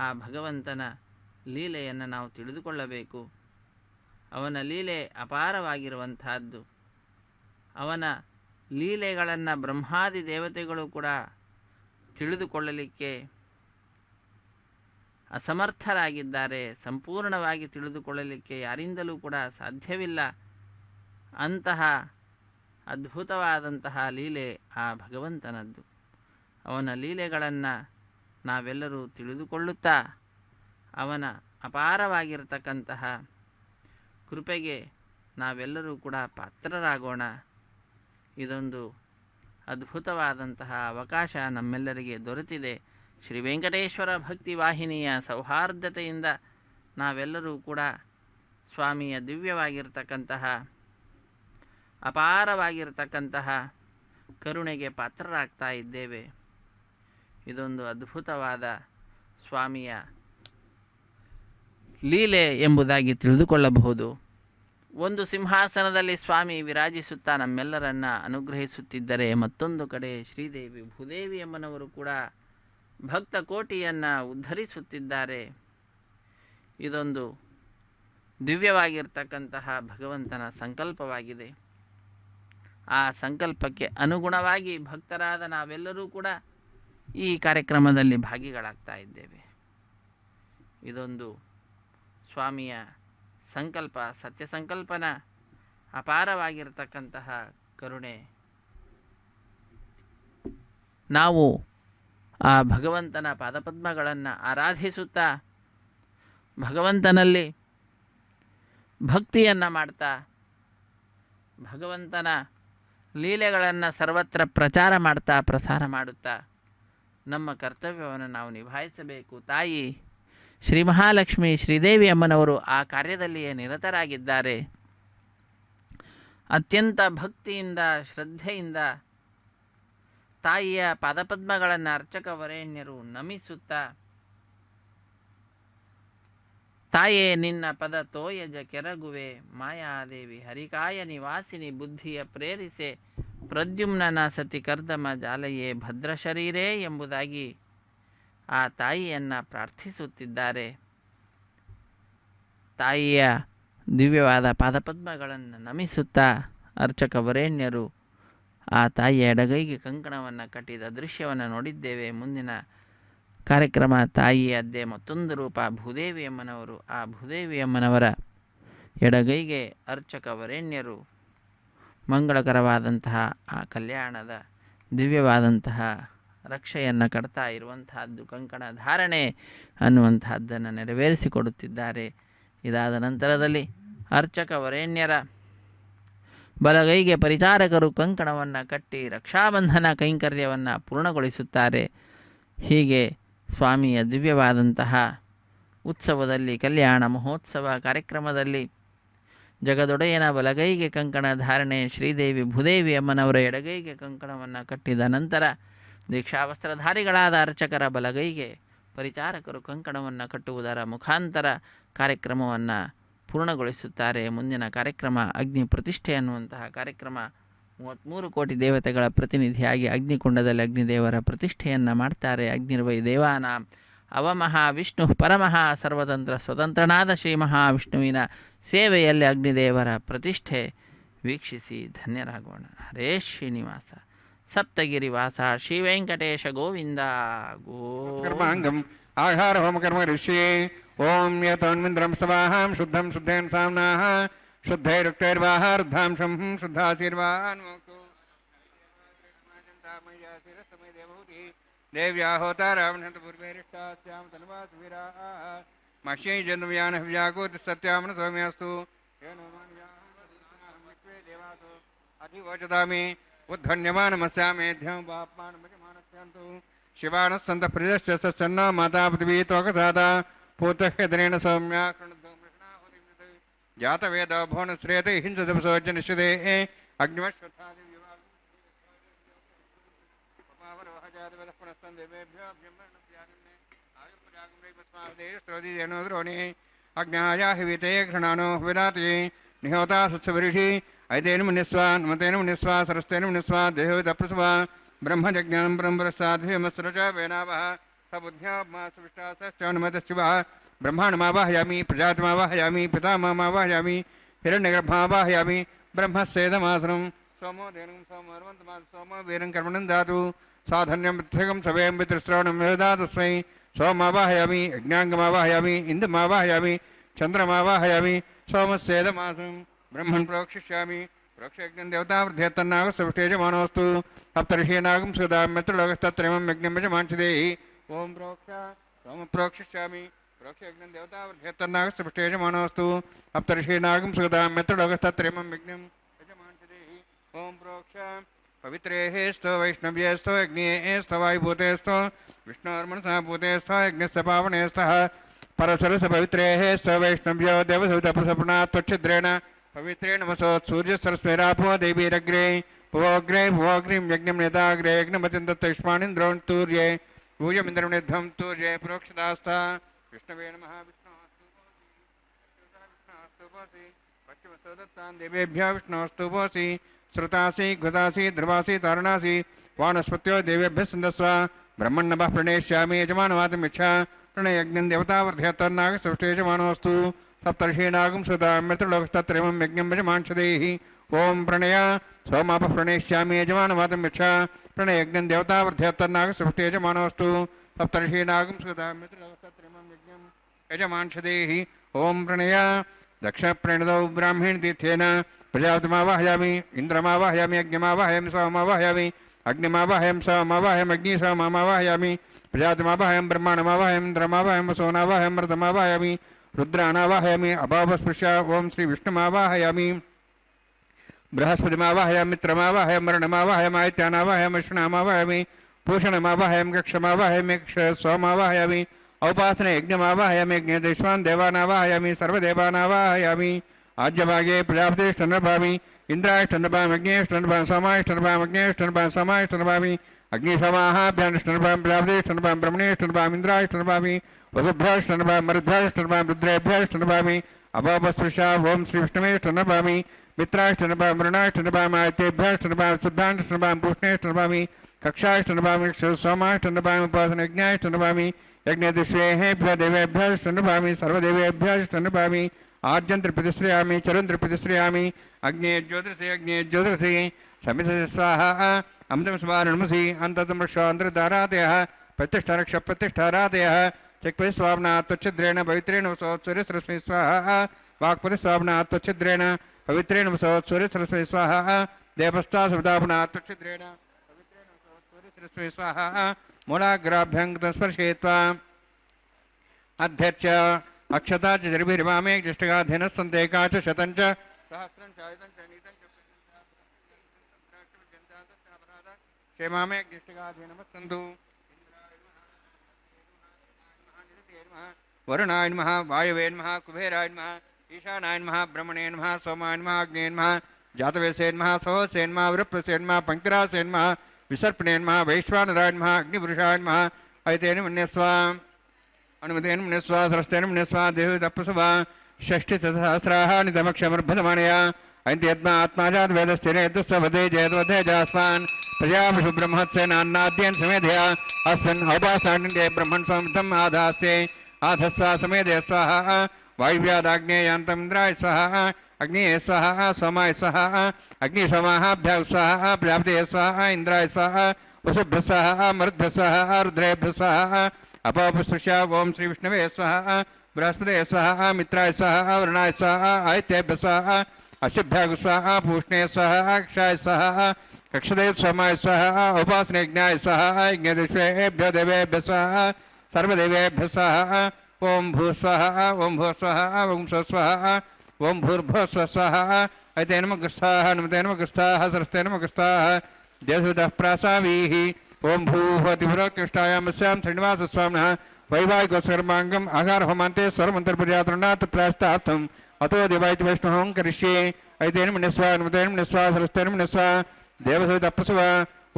ಆ ಭಗವಂತನ ಲೀಲೆಯನ್ನು ನಾವು ತಿಳಿದುಕೊಳ್ಳಬೇಕು. ಅವನ ಲೀಲೆ ಅಪಾರವಾಗಿರುವಂತಹದ್ದು. ಅವನ ಲೀಲೆಗಳನ್ನು ಬ್ರಹ್ಮಾದಿ ದೇವತೆಗಳು ಕೂಡ ತಿಳಿದುಕೊಳ್ಳಲಿಕ್ಕೆ ಅಸಮರ್ಥರಾಗಿದ್ದಾರೆ. ಸಂಪೂರ್ಣವಾಗಿ ತಿಳಿದುಕೊಳ್ಳಲಿಕ್ಕೆ ಯಾರಿಂದಲೂ ಕೂಡ ಸಾಧ್ಯವಿಲ್ಲ. ಅಂತಹ ಅದ್ಭುತವಾದಂತಹ ಲೀಲೆ ಆ ಭಗವಂತನದ್ದು. ಅವನ ಲೀಲೆಗಳನ್ನು ನಾವೆಲ್ಲರೂ ತಿಳಿದುಕೊಳ್ಳುತ್ತಾ ಅವನ ಅಪಾರವಾಗಿರತಕ್ಕಂತಹ ಕೃಪೆಗೆ ನಾವೆಲ್ಲರೂ ಕೂಡ ಪಾತ್ರರಾಗೋಣ. ಇದೊಂದು ಅದ್ಭುತವಾದಂತಹ ಅವಕಾಶ ನಮ್ಮೆಲ್ಲರಿಗೆ ದೊರೆತಿದೆ. ಶ್ರೀ ವೆಂಕಟೇಶ್ವರ ಭಕ್ತಿ ವಾಹಿನಿಯ ಸೌಹಾರ್ದತೆಯಿಂದ ನಾವೆಲ್ಲರೂ ಕೂಡ ಸ್ವಾಮಿಯ ದಿವ್ಯವಾಗಿರ್ತಕ್ಕಂತಹ ಅಪಾರವಾಗಿರ್ತಕ್ಕಂತಹ ಕರುಣೆಗೆ ಪಾತ್ರರಾಗ್ತಾ ಇದ್ದೇವೆ. ಇದೊಂದು ಅದ್ಭುತವಾದ ಸ್ವಾಮಿಯ ಲೀಲೆ ಎಂಬುದಾಗಿ ತಿಳಿದುಕೊಳ್ಳಬಹುದು. ಒಂದು ಸಿಂಹಾಸನದಲ್ಲಿ ಸ್ವಾಮಿ ವಿರಾಜಿಸುತ್ತಾ ನಮ್ಮೆಲ್ಲರನ್ನ ಅನುಗ್ರಹಿಸುತ್ತಿದ್ದರೆ, ಮತ್ತೊಂದು ಕಡೆ ಶ್ರೀದೇವಿ ಭೂದೇವಿ ಎಂಬನವರು ಕೂಡ ಭಕ್ತ ಕೋಟಿಯನ್ನು ಉದ್ಧರಿಸುತ್ತಿದ್ದಾರೆ. ಇದೊಂದು ದಿವ್ಯವಾಗಿರ್ತಕ್ಕಂತಹ ಭಗವಂತನ ಸಂಕಲ್ಪವಾಗಿದೆ. ಆ ಸಂಕಲ್ಪಕ್ಕೆ ಅನುಗುಣವಾಗಿ ಭಕ್ತರಾದ ನಾವೆಲ್ಲರೂ ಕೂಡ ಈ ಕಾರ್ಯಕ್ರಮದಲ್ಲಿ ಭಾಗಿಗಳಾಗ್ತಾ ಇದ್ದೇವೆ. ಇದೊಂದು ಸ್ವಾಮಿಯ ಸಂಕಲ್ಪ, ಸತ್ಯ ಸಂಕಲ್ಪನ ಅಪಾರವಾಗಿರ್ತಕ್ಕಂತಹ ಕರುಣೆ. ನಾವು ಆ ಭಗವಂತನ ಪಾದಪದ್ಮಗಳನ್ನು ಆರಾಧಿಸುತ್ತಾ ಭಗವಂತನಲ್ಲಿ ಭಕ್ತಿಯನ್ನು ಮಾಡ್ತಾ ಭಗವಂತನ ಲೀಲೆಗಳನ್ನು ಸರ್ವತ್ರ ಪ್ರಚಾರ ಮಾಡ್ತಾ ಪ್ರಸಾರ ಮಾಡುತ್ತಾ ನಮ್ಮ ಕರ್ತವ್ಯವನ್ನು ನಾವು ನಿಭಾಯಿಸಬೇಕು. ತಾಯಿ ಶ್ರೀ ಮಹಾಲಕ್ಷ್ಮಿ ಶ್ರೀದೇವಿ ಅಮ್ಮನವರು ಆ ಕಾರ್ಯದಲ್ಲಿಯೇ ನಿರತರಾಗಿದ್ದಾರೆ. ಅತ್ಯಂತ ಭಕ್ತಿಯಿಂದ ಶ್ರದ್ಧೆಯಿಂದ ತಾಯಿಯ ಪಾದಪದ್ಮಗಳನ್ನು ಅರ್ಚಕ ವರೇಣ್ಯರು ನಮಿಸುತ್ತಾ, ತಾಯೇ ನಿನ್ನ ಪದ ತೋಯಜ ಕೆರಗುವೆ, ಮಾಯಾದೇವಿ ಹರಿಕಾಯ ನಿವಾಸಿನಿ ಬುದ್ಧಿಯ ಪ್ರೇರಿಸೆ, ಪ್ರದ್ಯುಮ್ನ ಸತಿ ಕರ್ದಮ ಜಾಲಯೇ ಭದ್ರ ಶರೀರೇ ಎಂಬುದಾಗಿ ಆ ತಾಯಿಯನ್ನು ಪ್ರಾರ್ಥಿಸುತ್ತಿದ್ದಾರೆ. ತಾಯಿಯ ದಿವ್ಯವಾದ ಪಾದಪದ್ಮಗಳನ್ನು ನಮಿಸುತ್ತಾ ಅರ್ಚಕ ವರೇಣ್ಯರು ಆ ತಾಯಿಯ ಎಡಗೈಗೆ ಕಂಕಣವನ್ನು ಕಟ್ಟಿದ ದೃಶ್ಯವನ್ನು ನೋಡಿದ್ದೇವೆ. ಮುಂದಿನ ಕಾರ್ಯಕ್ರಮ ತಾಯಿಯದ್ದೇ ಮತ್ತೊಂದು ರೂಪ ಭೂದೇವಿ ಅಮ್ಮನವರು. ಆ ಭೂದೇವಿ ಅಮ್ಮನವರ ಎಡಗೈಗೆ ಅರ್ಚಕ ವರೇಣ್ಯರು ಮಂಗಳಕರವಾದಂತಹ ಆ ಕಲ್ಯಾಣದ ದಿವ್ಯವಾದಂತಹ ರಕ್ಷೆಯನ್ನು ಕಟ್ತಾ ಇರುವಂತಹದ್ದು, ಕಂಕಣ ಧಾರಣೆ ಅನ್ನುವಂತಹದ್ದನ್ನು ನೆರವೇರಿಸಿಕೊಡುತ್ತಿದ್ದಾರೆ. ಇದಾದ ನಂತರದಲ್ಲಿ ಅರ್ಚಕ ವರೇಣ್ಯರ ಬಲಗೈಗೆ ಪರಿಚಾರಕರು ಕಂಕಣವನ್ನು ಕಟ್ಟಿ ರಕ್ಷಾಬಂಧನ ಕೈಂಕರ್ಯವನ್ನು ಪೂರ್ಣಗೊಳಿಸುತ್ತಾರೆ. ಹೀಗೆ ಸ್ವಾಮಿಯ ದಿವ್ಯವಾದಂತಹ ಉತ್ಸವದಲ್ಲಿ, ಕಲ್ಯಾಣ ಮಹೋತ್ಸವ ಕಾರ್ಯಕ್ರಮದಲ್ಲಿ ಜಗದೊಡೆಯನ ಬಲಗೈಗೆ ಕಂಕಣ ಧಾರಣೆ, ಶ್ರೀದೇವಿ ಭೂದೇವಿ ಅಮ್ಮನವರ ಎಡಗೈಗೆ ಕಂಕಣವನ್ನು ಕಟ್ಟಿದ ನಂತರ ದೀಕ್ಷಾವಸ್ತ್ರಧಾರಿಗಳಾದ ಅರ್ಚಕರ ಬಲಗೈಗೆ ಪರಿಚಾರಕರು ಕಂಕಣವನ್ನು ಕಟ್ಟುವುದರ ಮುಖಾಂತರ ಕಾರ್ಯಕ್ರಮವನ್ನು ಪೂರ್ಣಗೊಳಿಸುತ್ತಾರೆ. ಮುಂದಿನ ಕಾರ್ಯಕ್ರಮ ಅಗ್ನಿ ಪ್ರತಿಷ್ಠೆ ಅನ್ನುವಂತಹ ಕಾರ್ಯಕ್ರಮ. 33 ಕೋಟಿ ದೇವತೆಗಳ ಪ್ರತಿನಿಧಿಯಾಗಿ ಅಗ್ನಿಕುಂಡದಲ್ಲಿ ಅಗ್ನಿದೇವರ ಪ್ರತಿಷ್ಠೆಯನ್ನು ಮಾಡ್ತಾರೆ. ಅಗ್ನಿರ್ವೈ ದೇವಾನಾಂ ಅವಮಹಾವಿಷ್ಣು ಪರಮಃ ಸರ್ವತಂತ್ರ ಸ್ವತಂತ್ರನಾದ ಶ್ರೀ ಮಹಾವಿಷ್ಣುವಿನ ಸೇವೆಯಲ್ಲಿ ಅಗ್ನಿದೇವರ ಪ್ರತಿಷ್ಠೆ ವೀಕ್ಷಿಸಿ ಧನ್ಯರಾಗೋಣ. ಹರೇ ಶ್ರೀನಿವಾಸ ಸಪ್ತಗಿರಿವಾಸ ಶ್ರೀ ವೆಂಕಟೇಶ ಗೋವಿಂದ ಕರ್ಮಾಂಗಂ ಆಹಾರ ಹೋಮ ಕರ್ಮ ಋಷಿ ಓಂ ಯತೋನ್ಮಿಂದ್ರಂ ಸವಾಹಾಂ ಶುದ್ಧಂ ಶುದ್ಧೇನ ಸಾಮ್ನಾಃ ಶುದ್ಧೈರುಕ್ತೈರ್ವಾಹಾರ್ಧಾಂಶಂ ಶುದ್ಧಾಶೀರ್ವಾನ್ ದೇವ್ಯಾ ಹೋತಾರಾವಣಂತ ಪೂರ್ವೇರಿಷ್ಟಾಸ್ಯಾಂ ತನ್ವಾಸ ವೀರಾಃ ಮಹ್ಯೈ ಜನ್ಮಯಾನ ವ್ಯಾಕೂತ ಸತ್ಯಾಮನ ಸೌಮ್ಯಾಸ್ತು ಅಧಿವೋಚತಾಮಿ ಉದ್ಧನ್ಯಮಾನಮಸ್ಯಾಮೇಧ್ಯಂ ಪಾಪ್ಮಾನಮಜಮಾನಸ್ಯಾಂತು शिवानः सन्तः प्रजश्च सन्नो माता पृथिवी तोकसादा पूतह्यदनेन सौम्या जातवेदो भुवनश्रेते हिंसदपसोजनिषदे अग्निवश्वत्थादि अज्ञाया हिविते घृणानो विदाते निहोता सत्सवरिषि ऐतेन मुनिस्वा नमतेन मुनिस्वा सरस्तेन मुनिस्वा देहोदप्रसवा ब्रह्मजज्ञानं ब्रह्मप्रसादेमसृज वेनावः सबुद्ध्यामासविष्टासश्चनुमतशिवः ब्रह्माण्डमावाहयामि प्रजातमावाहयामि पितामहमावाहयामि हिरण्यगर्भावाहयामि ब्रह्मस्येदमासनं सोमो धेनुं सोमर्वन्तमास सोमो वीरं कर्मणं दातु साधन्यं पृथकं सवयं पितृश्रवणं वेदा तस्मै सोमावाहयामि यज्ञाङ्गमावाहयामि इन्दुमावाहयामि चन्द्रमावाहयामि सोमस्येदमासं ब्रह्मन् प्रोक्षिष्यामि प्रोक्षयज्ञं देवतावृद्ध्यत्तन्नागसविष्टेजमानोऽस्तु सप्तर्षीनागं सुदाम्यत्रलोकस्तत्रयमं यज्ञं यजमांसदेहि ॐ प्रोक्ष सोम प्रोक्षिष्यामि प्रोक्षयज्ञं देवतावृद्ध्यत्तन्नागसविष्टेजमानोऽस्तु सप्तर्षीनागं सुदाम्यत्रलोकस्तत्रयमं यज्ञं यजमांसदेहि ॐ प्रोक्ष पवित्रेः स्तो वैष्णव्येस्तो यज्ञेस्तो वायुभूतेस्तो विष्णोर्मनसा भूतेस्तो यज्ञस्य पावनेस्तः परसरस पवित्रेः स्तो वैष्णव्यो देवसवितप्रसपणा त्वच्छिद्रेण पवित्रेण वसोत्सूर्यसरस्मेरापो देवीरग्रे भुवोग्रे भुवोग्रीं यज्ञं नेताग्रे यज्ञमतिं दत्तयुष्माणीन्द्रोण तूर्ये भूयमिन्द्रं निध्वं तूर्ये प्रोक्षदास्था विष्णवे नमः विष्णोस्तुभोसि पश्चिमसोदत्तान् देवेभ्यः विष्णोस्तुभोसि श्रुतासि घृतासि ध्रुवासि तारणासि वानस्पत्यो देवेभ्यः सन्दस्व ब्रह्मण्णभः प्रणेष्यामि यजमानवादमिच्छा प्रणयज्ञं देवतावर्ध्यत्तन्नागसविष्टेजमानोऽस्तु सप्तर्षीनागं सुताम्यत्रलोकस्तत्रयमं यज्ञं यजमांसदेहि ॐ प्रणय सोमापः प्रणेष्यामि यजमानवादमिच्छा प्रणयज्ञं देवतावर्ध्यत्तन्नागसविष्टेजमानोऽस्तु सप्तर्षीनागं सुताम्यत्रलोकस्तत्रयमं यज्ञं यजमांसदेहि ॐ प्रणय दक्षप्रणदौ ब्राह्मणतीर्थेन प्रजापतिमावाहयामि इन्द्रमावाहयामि यज्ञमावाहयामि सोममावाहयामि अग्निमावाहयामि सोममावाहयामि अग्निसोममावाहयामि प्रजापतिमावाहयामि ब्रह्माण्डमावाहयामि इन्द्रमावाहयामि सोनावाहयामि मृतमावाहयामि रुद्राणावाहयामि अभावस्पृश्य ॐ श्रीविष्णुमावाहयामि बृहस्पतिमावाहयामि मित्रमावाहयामि मरणमावाहयामि आदित्यानावाहयामि विष्णुमावाहयामि पूषणमावाहयामि कक्षमावाहयामि सोमावाहयामि औपासने यज्ञमावाहयामि यज्ञदेश्वान् देवानावाहयामि सर्वदेवानावाहयामि आज्यभागे प्रजापतिष्ठन्नभामि इन्द्रायष्ठन्नभामि अग्नेष्ठन्नभामि सोमायष्ठन्नभामि अग्नेष्ठन्नभामि सोमायष्ठन्नभामि अग्निसमाहाभ्यानिष्ठन्नभामि प्रजापतिष्ठन्नभामि ब्रह्मणेष्ठन्नभामि इन्द्रायष्ठन्नभामि वसुभ्याष्ठन्नभामि मरुद्भ्याष्ठन्नभामि रुद्रेभ्याष्ठन्नभामि अभावस्पृशा ॐ श्रीविष्णुमेष्ठन्नभामि मित्राष्ठन्नभामि मृणाष्ठन्नभामि आदित्येभ्याष्ठन्नभामि शुद्धाष्ठन्नभामि पूष्णेष्ठन्नभामि कक्षाष्ठन्नभामि सोमाष्ठन्नभामि उपासनयज्ञाष्ठन्नभामि यज्ञदिश्वेभ्यः देवेभ्याष्ठन्नभामि सर्वदेवेभ्याष्ठन्नभामि आज्यन्त्रप्रतिश्रयामि चरुन्त्रप्रतिश्रयामि अग्ने ज्योतिषे समित स्वाहा अमृतमस्वारणमसि अन्ततं रक्षान्तरधारातयः प्रतिष्ठारक्षप्रतिष्ठारातयः चक्पतिस्वाम्ना त्वच्छिद्रेण पवित्रेण वसोत्सूर्यसरस्वती स्वाहा वाक्पतिस्वाम्ना त्वच्छिद्रेण पवित्रेण वसोत्सूर्यसरस्वती स्वाहा देवस्तासुदापुना त्वच्छिद्रेण पवित्रेण वसोत्सूर्यसरस्वती स्वाहा मूलाग्राभ्यङ्गतं स्पर्शयित्वा अध्यक्ष अक्षता च जर्भिर्मामे ज्येष्ठगाधेनः सन्तेका च शतं च सहस्रं च आयुधं च नीतं च क्षेमामे ज्येष्ठगाधेनः सन्तु वरुणाय नमः वायवे नमः कुबेराय नमः ईशानाय नमः ब्रह्मणे नमः सोमाय नमः अग्ने नमः जातवेसे नमः सहोसे नमः वृप्रसे नमः पंक्तिरासे नमः विसर्पणे नमः वैश्वानराय नमः अग्निपुरुषाय नमः ऐतेन मन्यस्वा अनुमतेन मुनिस्वा सरस्तेन मुनिस्वा देवदप्रसवा षष्ठिसहस्राः नितमक्षमर्भतमानया ऐन्त्यत्मा आत्माजात वेदस्थिरेतुस्सवदे जयद्वधे जास्मान् प्रजापशु ब्रह्मत्सेनान्नाद्येन समेधया अस्मिन् औपासनान्ये ब्रह्मन् संविद्धम् आधास्ये आधस्वा समेधे स्वाहा वायुव्यादाग्नेयान्तम् इन्द्राय स्वाहा अग्निये स्वाहा सोमाय स्वाहा अग्निसोमाहाभ्यः स्वाहा प्रजापतये स्वाहा इन्द्राय स्वाहा वसुभ्यः स्वाहा मरुद्भ्यः स्वाहा रुद्रेभ्यः स्वाहा अपापस्पृश्य ॐ श्रीविष्णवे स्वाहा बृहस्पतये स्वाहा मित्राय स्वाहा वरुणाय स्वाहा आदित्येभ्यः स्वाहा अशुभ्यः स्वाहा पूष्णे स्वाहा अक्षाय स्वाहा कक्षदेव सोमाय स्वाहा उपासनेज्ञाय स्वाहा यज्ञदिश्वेभ्यो देवेभ्यः स्वाहा सर्वदेवेभ्यः स्वाहा ॐ भूस्वाहा ॐ भूस्वाहा ॐ स्वस्वाहा ॐ भूर्भुवः स्वाहा ऐतेन मगस्ताः नमतेन मगस्ताः सरस्तेन मगस्ताः देवसुतः प्रासावीः ओम भूभतिभुराकृष्टायामस्यां श्रीनिवासस्वामिनः वैवाहिकस्कर्माङ्गम् आहारहोमान्ते स्वरमन्त्रपर्यातृणात् प्रायश्चित्तार्थम् अतो देवायति वैष्णवं करिष्ये ऐतेन मन्यस्वा अनुमतेन मन्यस्वा सरस्तेन मन्यस्वा देवसवितप्पसव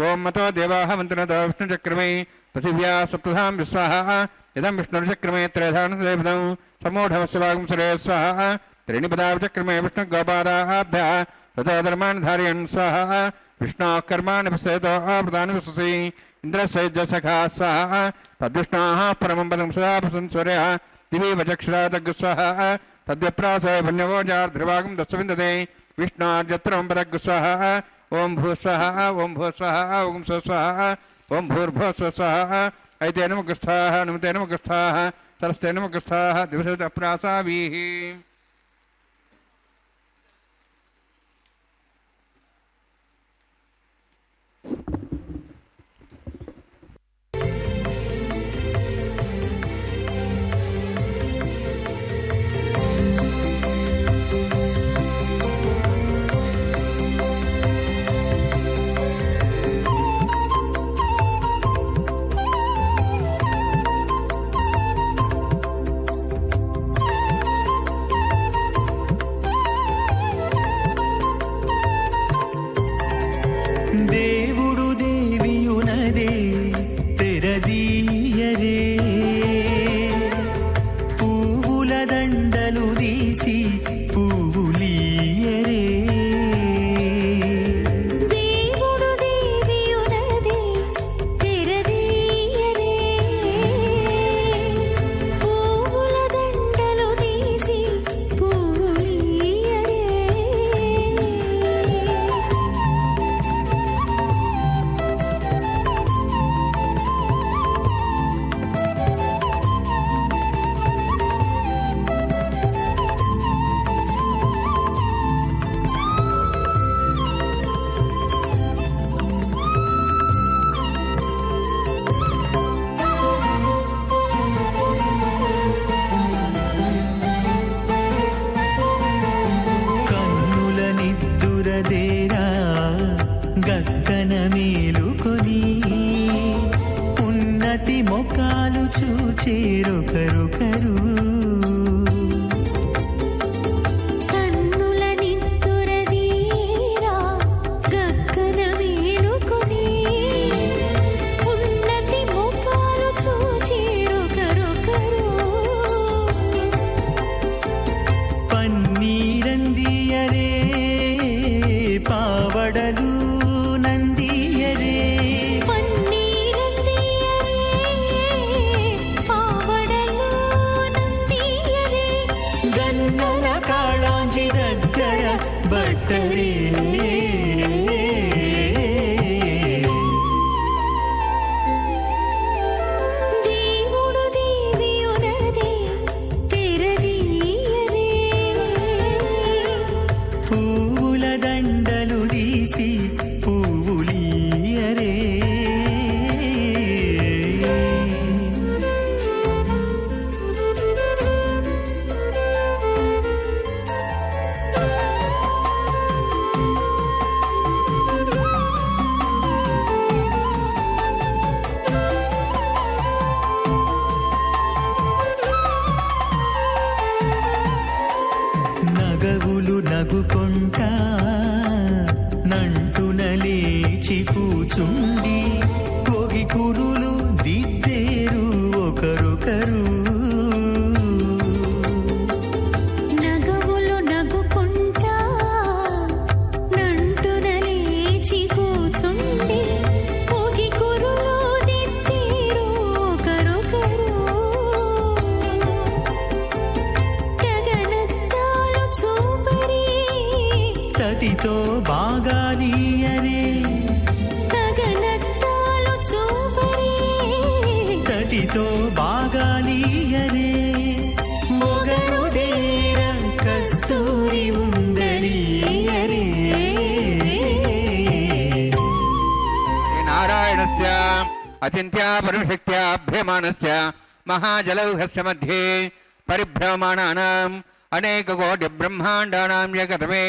ओम मतो देवाः मन्त्रनतो विष्णुचक्रमे पृथिव्या सप्तधां विस्वाहा इदं विष्णुचक्रमे त्रयधानदेवदं समूढवस्वागं सुरे स्वाहा त्रीणिपदाचक्रमे विष्णुगोपादाभ्यः ततो धर्मान् धारयन् स्वाहा विष्णोः कर्माणि पश्यतो प्रदानि विश्वसि इन्द्रस्य सखा स्वाहा तद्विष्णोः परमं पदं सदा प्रसन् सूर्यः दिवि वचक्षुरादग् स्वाहा तद्व्यप्रासय पुण्यवोजार्ध्रभागं दत्सविन्दते विष्णोर्यत्रं पदग् स्वाहा ओम भू स्वाहा ओम भू स्वाहा ओम स्वाहा ओम भूर्भुवः स्वाहा ऐते नमगस्थाः नमते नमगस्थाः सरस्ते नमगस्थाः दिवसत अप्रासाभिः దేవుడు దేవియునదే తెరదీయరే పువ్వుల దండలు తీసి పువ్వులీయరే దేవుడు దేవియునదే తెరదీయరే పువ్వుల దండలు తీసి పువ్వులీయరే కన్నుల నిద్దురదేరా గక్కన మేలుకొని ఉన్నతి మొకాలు చూచేరొకరొకరు కన్నుల నిద్దురదీరా గగ్గన మేలుకొని ఉన్నతి ముఖాలు చూచేరొకరొకరు పన్నీరందియరే పావడలు నందియరే పన్నీరందియరే పావడలు నందియరే గన్నల కాళాంజి దగ్గర బట్టరే దేవుడు దేవియునదే తెరదీయరే పువ్వుల దండలు తీసి పువ్వులీయరే నగవులు నగుకొంటా నంటున లేచి కూచుండి కొగి కురులు దిద్దేరు ఒకరొకరు నగవులు నగుకుంటా నంటున లేచి కూచుండి పోగి కురులు దిద్దేరు ఒకరొకరు గగనత్తాలు చూపరి తతితో బాగాలీయరే గగనత్తాలు చూపరి తతితో బాగాలీయరే మొగరు దేర కస్తూరి ఉండలీయరే नारायणस्य अचिन्त्या परमशक्त्या भ्रमाणस्य महाजलौघस्य मध्ये परिभ्रमाणानाम् अनेककोटिब्रह्माण्डानां एकतमे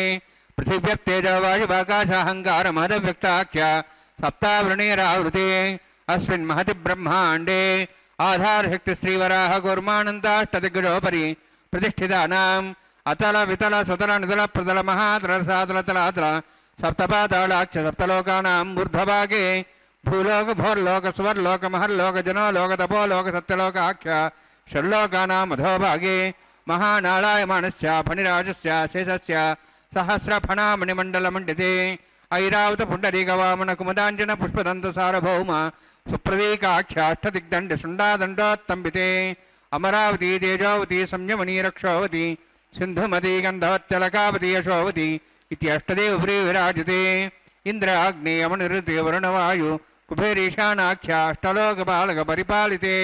पृथिव्यप्तेजवायुवाकाशाहङ्कारमहदव्यक्ताख्या सप्तावृणीरावृते अस्मिन् महति ब्रह्माण्डे आधारशक्ति श्रीवराह कूर्मानन्दाष्टदिग्गजोपरि प्रतिष्ठितानाम् अतल वितल सुतल नितल प्रतल महातल सातल तलातल सप्तपातालाक्ष सप्तलोकानां ऊर्ध्वभागे भूलोक भोर्लोक सुवर्लोक महर्लोक जनोलोक तपोलोक सत्यलोकाख्य षड्लोकानां अधोभागे महानारायमाणस्य फणिराजस्य शेषस्य सहस्रफणामणिमण्डलमण्डिते ऐरावत पुण्डरीकवामन कुमुदाञ्जन पुष्पदन्त सार्वभौम सुप्रतीकाख्याष्टदिग्दण्ड शुण्डादण्डोत्तम्बिते अमरावती तेजोवती संयमनी रक्षोवती सिन्धुमती गन्धवत्यलकावती यशोवती इति अष्टदेवपुरी विराजते इंद्र अग्नि यमनिरुते वरुणवायु कुबेरीशानाख्या अष्टलोकपालक परिपालिते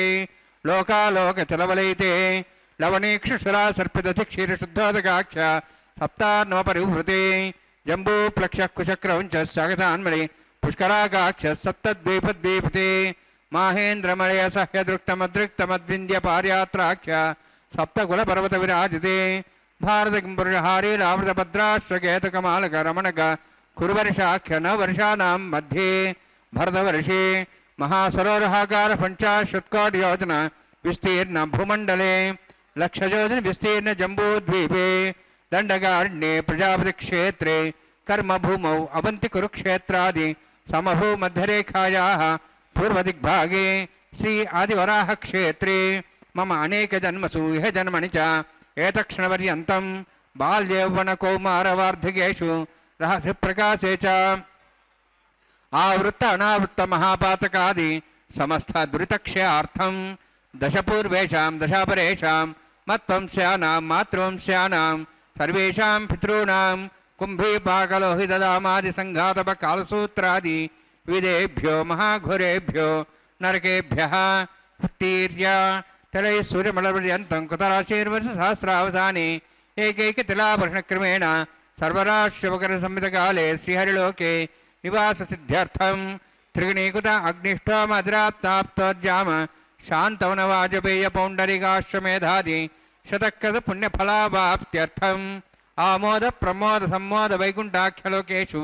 लोकालोकचलवलयिते लवणीक्षुशुरा सर्पितधिक्षीरशुद्धोदकाख्या सप्तार्णवपरिवृते जम्बूप्लक्षः कुशक्रवञ्च सागतान्मणि पुष्कराकाक्ष सप्तद्वीपद्वीपते माहेन्द्रमलय सह्यदृक्तमदृक्तमद्विन्द्यपार्यात्राख्य सप्तकुलपर्वत विराजते भारत किंपुरुषहारी रावृतभद्राश्वकेतकमालक रमणक कुरुवर्षाख्य नववर्षाणां मध्ये भरतवर्षे महासरोवराकार पञ्चाशत्कोटियोजन विस्तीर्ण भूमण्डले लक्षयोजन विस्तीर्ण जम्बूद्वीपे दण्डकारण्ये प्रजापति क्षेत्रे कर्मभूमौ अवन्ति कुरुक्षेत्रादि समभूमध्यरेखायाः पूर्वदिग्भागे श्री आदिवराह क्षेत्रे मम अनेक जन्मसु इह जन्मनि च एतक्षणपर्यन्तं बाल्यौवनकौमारवार्धिकेषु रहस्यप्रकाशे च आवृत्त अनावृत्त महापातकादि समस्त दुरितक्षयार्थं दशपूर्वेषां दशापरेषां मत्वंस्यानां मातृवंस्यानां सर्वेषां पितॄणां कुम्भीपाकलोहितदामादिसङ्घातपकालसूत्रादि विदेभ्यो महाघोरेभ्यो नरकेभ्यः उत्तीर्य तलैः सूर्यमलपर्यन्तं कृतराशिर्वर्षसहस्रावसाने एकैकतिलाभरणक्रमेण सर्वराश्यवकरसंहितकाले श्रीहरिलोके निवाससिद्ध्यर्थं त्रिगुणीकृत अग्निष्टोमधिराप्ताप्तोज्जाम शान्तवनवाजपेयपौण्डरिकाश्वमेधादि शतक्रत पुण्यफलावाप्त्यर्थम् आमोद प्रमोद सम्मोद वैकुण्ठाख्यलोकेषु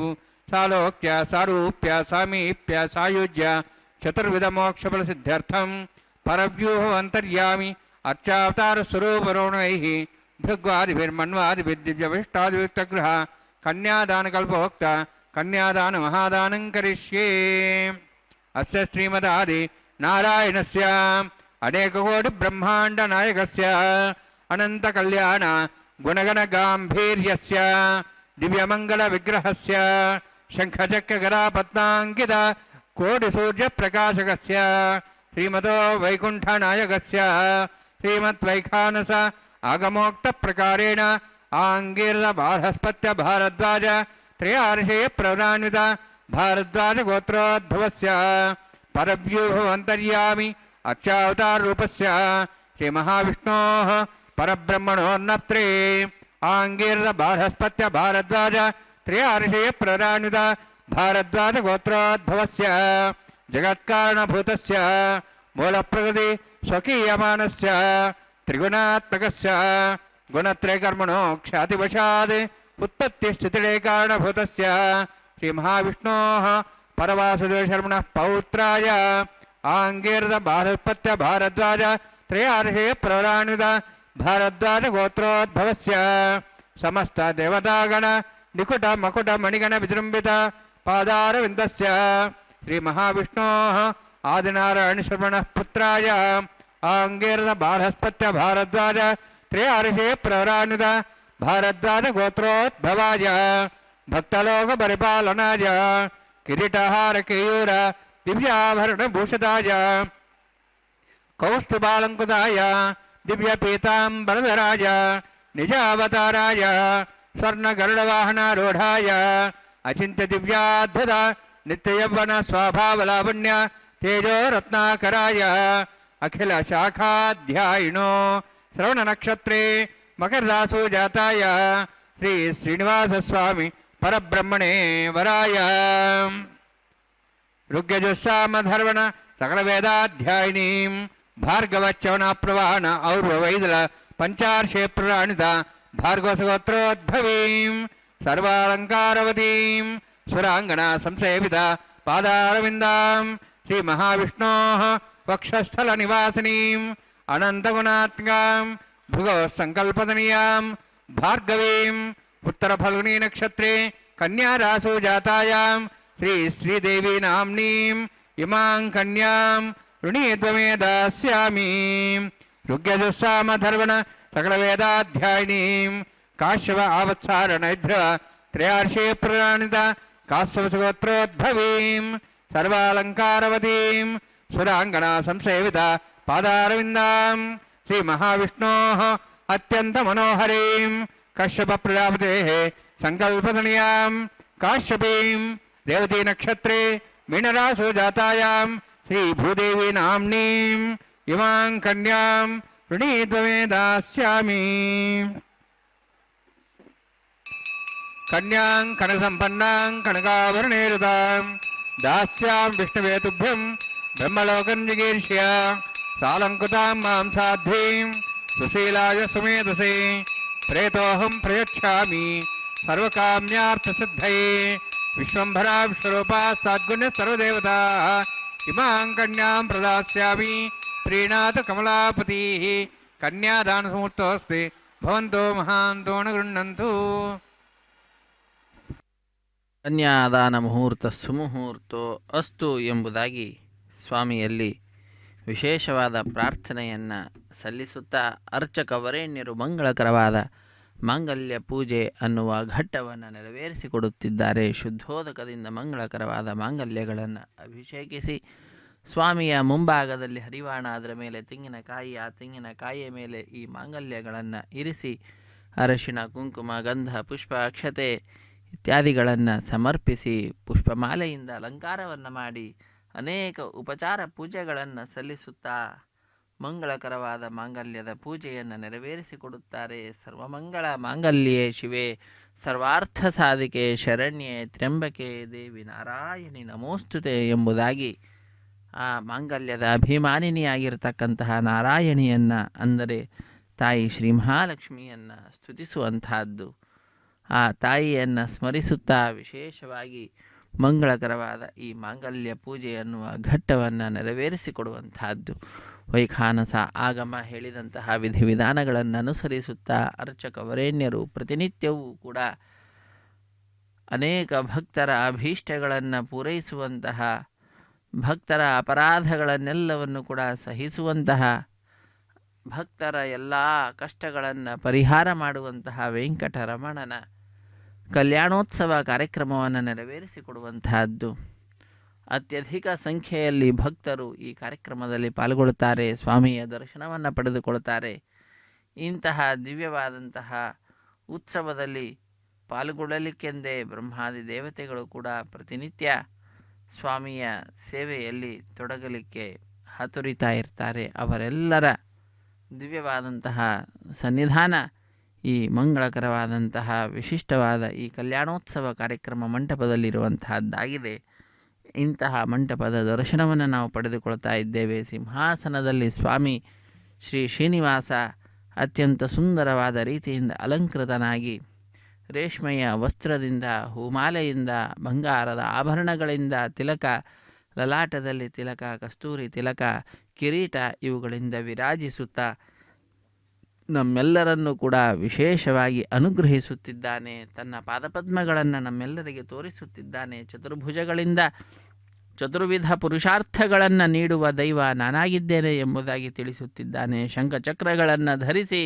सालोक्य सारूप्य सामीप्य सायुज्य चतुर्विधमोक्षफलसिद्ध्यर्थं परव्यूहमन्तर्यामि अर्चावतारस्वरूपरोणैः भृग्वादिभिर्मन्वादिभिर्दिव्यविष्टादियुक्तगृह कन्यादानकल्पोक्त कन्यादानमहादानं करिष्ये। अस्य श्रीमदादि नारायणस्य अनेककोटिब्रह्माण्डनायकस्य अनन्तकल्याण गुणगणगाम्भीर्यस्य दिव्यमङ्गलविग्रहस्य शङ्खचक्रगदापद्माङ्कित कोटिसूर्यप्रकाशकस्य श्रीमतो वैकुण्ठनायकस्य श्रीमद्वैखानस आगमोक्तप्रकारेण आङ्गीर्णबालहस्पत्य भारद्वाज त्रयार्षेय प्रवरान्वित भारद्वाजगोत्रोद्भवस्य परव्यूहमन्तर्यामि अर्चावताररूपस्य श्रीमहाविष्णोः परब्रह्मणोन्नत्रे आङ्गीर्णबालहस्पत्य भारद्वाज त्रयार्षेय प्रवरान्वित भारद्वाजगोत्रोद्भवस्य जगत्कारणभूतस्य मूलप्रकृति स्वकीयमानस्य त्रिगुणात्मकस्य गुणत्रयकर्मणो ख्यातिवशात् उत्पत्तिस्थितिले कारणभूतस्य श्रीमहाविष्णोः परवासुदेवशर्मणः पौत्राय आङ्गीर्णबालोत्पत्य भारद्वाज त्रयार्षेय प्रवरान्वित भारद्वाजगोत्रोद्भवस्य समस्त देवतागण निकुट मकुट मणिगण विजृम्भित पादारविन्दस्य श्रीमहाविष्णोः आदिनारायणशर्मणः पुत्राय आङ्गीर्णबालहस्पत्य भारद्वाज त्रयार्षेय प्रवरान्वित भारद्वाजगोत्रोद्भवाय भक्तलोकपरिपालनाय किरीटहार केयूर दिव्याभरणभूषिताय कौस्तुभालङ्कृताय दिव्यपीताम्बरधराय निजावताराय स्वर्णगरुडवाहनारूढाय अचिन्त्य दिव्याद्भुत नित्ययौवन स्वाभावलावण्य तेजो रत्नाकराय अखिल शाखाध्यायिनो श्रवणनक्षत्रे मकररासो जाताय श्री श्रीनिवास स्वामी परब्रह्मणे वराय ऋग्यजुस्सामधर्वण सकलवेदाध्यायिनीं भार्गवच्चवनाप्रवाहन और्ववैदल पंचार्षे प्रराणित भार्गवसगोत्रोद्भवीं सर्वालङ्कारवतीं सुराङ्गना संसेविता ಪಾದಾರವಿಂದಾಂ ಶ್ರೀ ಮಹಾವಿಷ್ಣೋಃ ವಕ್ಷಸ್ಥಲನಿವಾಸಿನೀಂ ಅನಂತಗುಣಾತ್ಮಕಾಂ ಭೃಗವತ್ಸಂಕಲ್ಪದನೀಯಾಂ ಭಾರ್ಗವೀಂ ಉತ್ತರಫಲ್ಗುಣೀ ನಕ್ಷತ್ರೇ ಕನ್ಯಾರಾಸೋ ಜಾತಾಯಾಂ ಶ್ರೀ ಶ್ರೀದೇವಿ ನಾಮ್ನೀಂ ಇಮಾಂ ಕನ್ಯಾಂ ಋಣೀದ್ವಮೇ ದಾಸ್ಯಾಮಿ ಋಗ್ಯಜುಸ್ಸಾಮಧರ್ವಣ ಸಕಲವೇದಾಧ್ಯಾಯಿನೀಂ ಕಾಶ್ಯಪ ಆವತ್ಸಾರಣೈಧ್ರ ತ್ರಯಾರ್ಷೇ ಪ್ರಣಾನಿತ ಕಾಶ್ಯಪಗೋತ್ರೋದ್ಭವೀಂ ಸರ್ವಾಲಂಕಾರವತೀಂ ಸುರಾಂಗಣ ಸಂಸೇವಿತ ಪಾದಾರವಿಂದಾಂ ಶ್ರೀ ಮಹಾವಿಷ್ಣೋಃ ಅತ್ಯಂತ ಮನೋಹರೀಂ ಕಶ್ಯಪ ಪ್ರಜಾಪತೇಃ ಸಂಕಲ್ಪದನೀಯಾಂ ಕಾಶ್ಯಪೀಂ ರೇವತಿ ನಕ್ಷತ್ರೇ ಮೀನರಾಸೋ ಜಾತಾಯಾಂ ಶ್ರೀ ಭೂದೇವಿ ನಾಮ್ನೀಂ ಇಮಾಂ ಕನ್ಯಾಂ ಋಣೀದ್ವಮೇ ದಾಸ್ಯಾಮಿ ಕನ್ಯಾಂ ಕನಕಸಂಪನ್ನಾಂ ಕನಕಾಭರಣೇರುತಾಂ ದಾಸ್ಯಾಂ ವಿಷ್ಣುವೇ ತುಭ್ಯಂ ಬ್ರಹ್ಮಲೋಕಂ ಜಿಗೀರ್ಷ್ಯ ಸಾಲಂಕೃತಾಂ ಮಾಂ ಸಾಧ್ವೀಂ ಸುಶೀಲಾಯ ಸುಮೇಧಸೇ ಪ್ರೇತೋಹಂ ಪ್ರಯಚ್ಛಾಮಿ ಸರ್ವಕಾಮ್ಯಾರ್ಥಸಿದ್ಧಯೇ ವಿಶ್ವಂಭರಾ ವಿಶ್ವರೂಪಾ ಸದ್ಗುಣ್ಯ ಸರ್ವದೇವತಾ ಇಮಾಂ ಕನ್ಯಾಂ ಪ್ರದಾಸ್ಯಾಮಿ ಪ್ರೀಣಾತ ಕಮಲಾಪತಿಃ ಕನ್ಯಾದಾನ ಸಮೂರ್ತೋಸ್ತಿ ಭವಂತೋ ಮಹಾಂತೋ ನ ಗೃಹ್ಣಂತು. ಕನ್ಯಾದಾನ ಮುಹೂರ್ತ ಸುಮುಹೂರ್ತೋ ಅಸ್ತು ಎಂಬುದಾಗಿ ಸ್ವಾಮಿಯಲ್ಲಿ ವಿಶೇಷವಾದ ಪ್ರಾರ್ಥನೆಯನ್ನು ಸಲ್ಲಿಸುತ್ತಾ ಅರ್ಚಕ ವರೇಣ್ಯರು ಮಂಗಳಕರವಾದ ಮಾಂಗಲ್ಯ ಪೂಜೆ ಅನ್ನುವ ಘಟ್ಟವನ್ನು ನೆರವೇರಿಸಿಕೊಡುತ್ತಿದ್ದಾರೆ. ಶುದ್ಧೋದಕದಿಂದ ಮಂಗಳಕರವಾದ ಮಾಂಗಲ್ಯಗಳನ್ನು ಅಭಿಷೇಕಿಸಿ ಸ್ವಾಮಿಯ ಮುಂಭಾಗದಲ್ಲಿ ಹರಿವಾಣ, ಅದರ ಮೇಲೆ ತೆಂಗಿನಕಾಯಿ, ಆ ತೆಂಗಿನಕಾಯಿಯ ಮೇಲೆ ಈ ಮಾಂಗಲ್ಯಗಳನ್ನು ಇರಿಸಿ ಅರಶಿಣ, ಕುಂಕುಮ, ಗಂಧ, ಪುಷ್ಪ, ಅಕ್ಷತೆ ಇತ್ಯಾದಿಗಳನ್ನು ಸಮರ್ಪಿಸಿ ಪುಷ್ಪಮಾಲೆಯಿಂದ ಅಲಂಕಾರವನ್ನು ಮಾಡಿ ಅನೇಕ ಉಪಚಾರ ಪೂಜೆಗಳನ್ನು ಸಲ್ಲಿಸುತ್ತಾ ಮಂಗಳಕರವಾದ ಮಾಂಗಲ್ಯದ ಪೂಜೆಯನ್ನು ನೆರವೇರಿಸಿಕೊಡುತ್ತಾರೆ. ಸರ್ವಮಂಗಳ ಮಾಂಗಲ್ಯೇ ಶಿವೆ ಸರ್ವಾರ್ಥ ಸಾಧಿಕೆ ಶರಣ್ಯೆ ತ್ರ್ಯಂಬಕೆ ದೇವಿ ನಾರಾಯಣಿ ನಮೋಸ್ತುತೆ ಎಂಬುದಾಗಿ ಆ ಮಾಂಗಲ್ಯದ ಅಭಿಮಾನಿನಿಯಾಗಿರ್ತಕ್ಕಂತಹ ನಾರಾಯಣಿಯನ್ನು, ಅಂದರೆ ತಾಯಿ ಶ್ರೀ ಮಹಾಲಕ್ಷ್ಮಿಯನ್ನು ಸ್ತುತಿಸುವಂತಹದ್ದು. ಆ ತಾಯಿಯನ್ನು ಸ್ಮರಿಸುತ್ತಾ ವಿಶೇಷವಾಗಿ ಮಂಗಳಕರವಾದ ಈ ಮಾಂಗಲ್ಯ ಪೂಜೆ ಎನ್ನುವ ಘಟ್ಟವನ್ನು ನೆರವೇರಿಸಿಕೊಡುವಂತಹದ್ದು. ವೈಖಾನಸ ಆಗಮ ಹೇಳಿದಂತಹ ವಿಧಿವಿಧಾನಗಳನ್ನು ಅನುಸರಿಸುತ್ತಾ ಅರ್ಚಕ ವರೇಣ್ಯರು ಪ್ರತಿನಿತ್ಯವೂ ಕೂಡ ಅನೇಕ ಭಕ್ತರ ಅಭೀಷ್ಟಗಳನ್ನು ಪೂರೈಸುವಂತಹ, ಭಕ್ತರ ಅಪರಾಧಗಳನ್ನೆಲ್ಲವನ್ನು ಕೂಡ ಸಹಿಸುವಂತಹ, ಭಕ್ತರ ಎಲ್ಲ ಕಷ್ಟಗಳನ್ನು ಪರಿಹಾರ ಮಾಡುವಂತಹ ವೆಂಕಟರಮಣನ ಕಲ್ಯಾಣೋತ್ಸವ ಕಾರ್ಯಕ್ರಮವನ್ನು ನೆರವೇರಿಸಿಕೊಡುವಂತಹದ್ದು. ಅತ್ಯಧಿಕ ಸಂಖ್ಯೆಯಲ್ಲಿ ಭಕ್ತರು ಈ ಕಾರ್ಯಕ್ರಮದಲ್ಲಿ ಪಾಲ್ಗೊಳ್ಳುತ್ತಾರೆ, ಸ್ವಾಮಿಯ ದರ್ಶನವನ್ನು ಪಡೆದುಕೊಳ್ತಾರೆ. ಇಂತಹ ದಿವ್ಯವಾದಂತಹ ಉತ್ಸವದಲ್ಲಿ ಪಾಲ್ಗೊಳ್ಳಲಿಕ್ಕೆಂದೇ ಬ್ರಹ್ಮಾದಿ ದೇವತೆಗಳು ಕೂಡ ಪ್ರತಿನಿತ್ಯ ಸ್ವಾಮಿಯ ಸೇವೆಯಲ್ಲಿ ತೊಡಗಲಿಕ್ಕೆ ಹಾತೊರಿತಾ ಇರ್ತಾರೆ. ಅವರೆಲ್ಲರ ದಿವ್ಯವಾದಂತಹ ಸನ್ನಿಧಾನ ಈ ಮಂಗಳಕರವಾದಂತಹ ವಿಶಿಷ್ಟವಾದ ಈ ಕಲ್ಯಾಣೋತ್ಸವ ಕಾರ್ಯಕ್ರಮ ಮಂಟಪದಲ್ಲಿರುವಂತಹದ್ದಾಗಿದೆ. ಇಂತಹ ಮಂಟಪದ ದರ್ಶನವನ್ನು ನಾವು ಪಡೆದುಕೊಳ್ತಾ ಇದ್ದೇವೆ. ಸಿಂಹಾಸನದಲ್ಲಿ ಸ್ವಾಮಿ ಶ್ರೀ ಶ್ರೀನಿವಾಸ ಅತ್ಯಂತ ಸುಂದರವಾದ ರೀತಿಯಿಂದ ಅಲಂಕೃತನಾಗಿ ರೇಷ್ಮೆಯ ವಸ್ತ್ರದಿಂದ, ಹೂಮಾಲೆಯಿಂದ, ಬಂಗಾರದ ಆಭರಣಗಳಿಂದ ತಿಲಕ, ಲಲಾಟದಲ್ಲಿ ತಿಲಕ, ಕಸ್ತೂರಿ ತಿಲಕ, ಕಿರೀಟ ಇವುಗಳಿಂದ ವಿರಾಜಿಸುತ್ತಾ ನಮ್ಮೆಲ್ಲರನ್ನು ಕೂಡ ವಿಶೇಷವಾಗಿ ಅನುಗ್ರಹಿಸುತ್ತಿದ್ದಾನೆ. ತನ್ನ ಪಾದಪದ್ಮಗಳನ್ನು ನಮ್ಮೆಲ್ಲರಿಗೆ ತೋರಿಸುತ್ತಿದ್ದಾನೆ. ಚತುರ್ಭುಜಗಳಿಂದ ಚತುರ್ವಿಧ ಪುರುಷಾರ್ಥಗಳನ್ನು ನೀಡುವ ದೈವ ನಾನಾಗಿದ್ದೇನೆ ಎಂಬುದಾಗಿ ತಿಳಿಸುತ್ತಿದ್ದಾನೆ. ಶಂಖಚಕ್ರಗಳನ್ನು ಧರಿಸಿ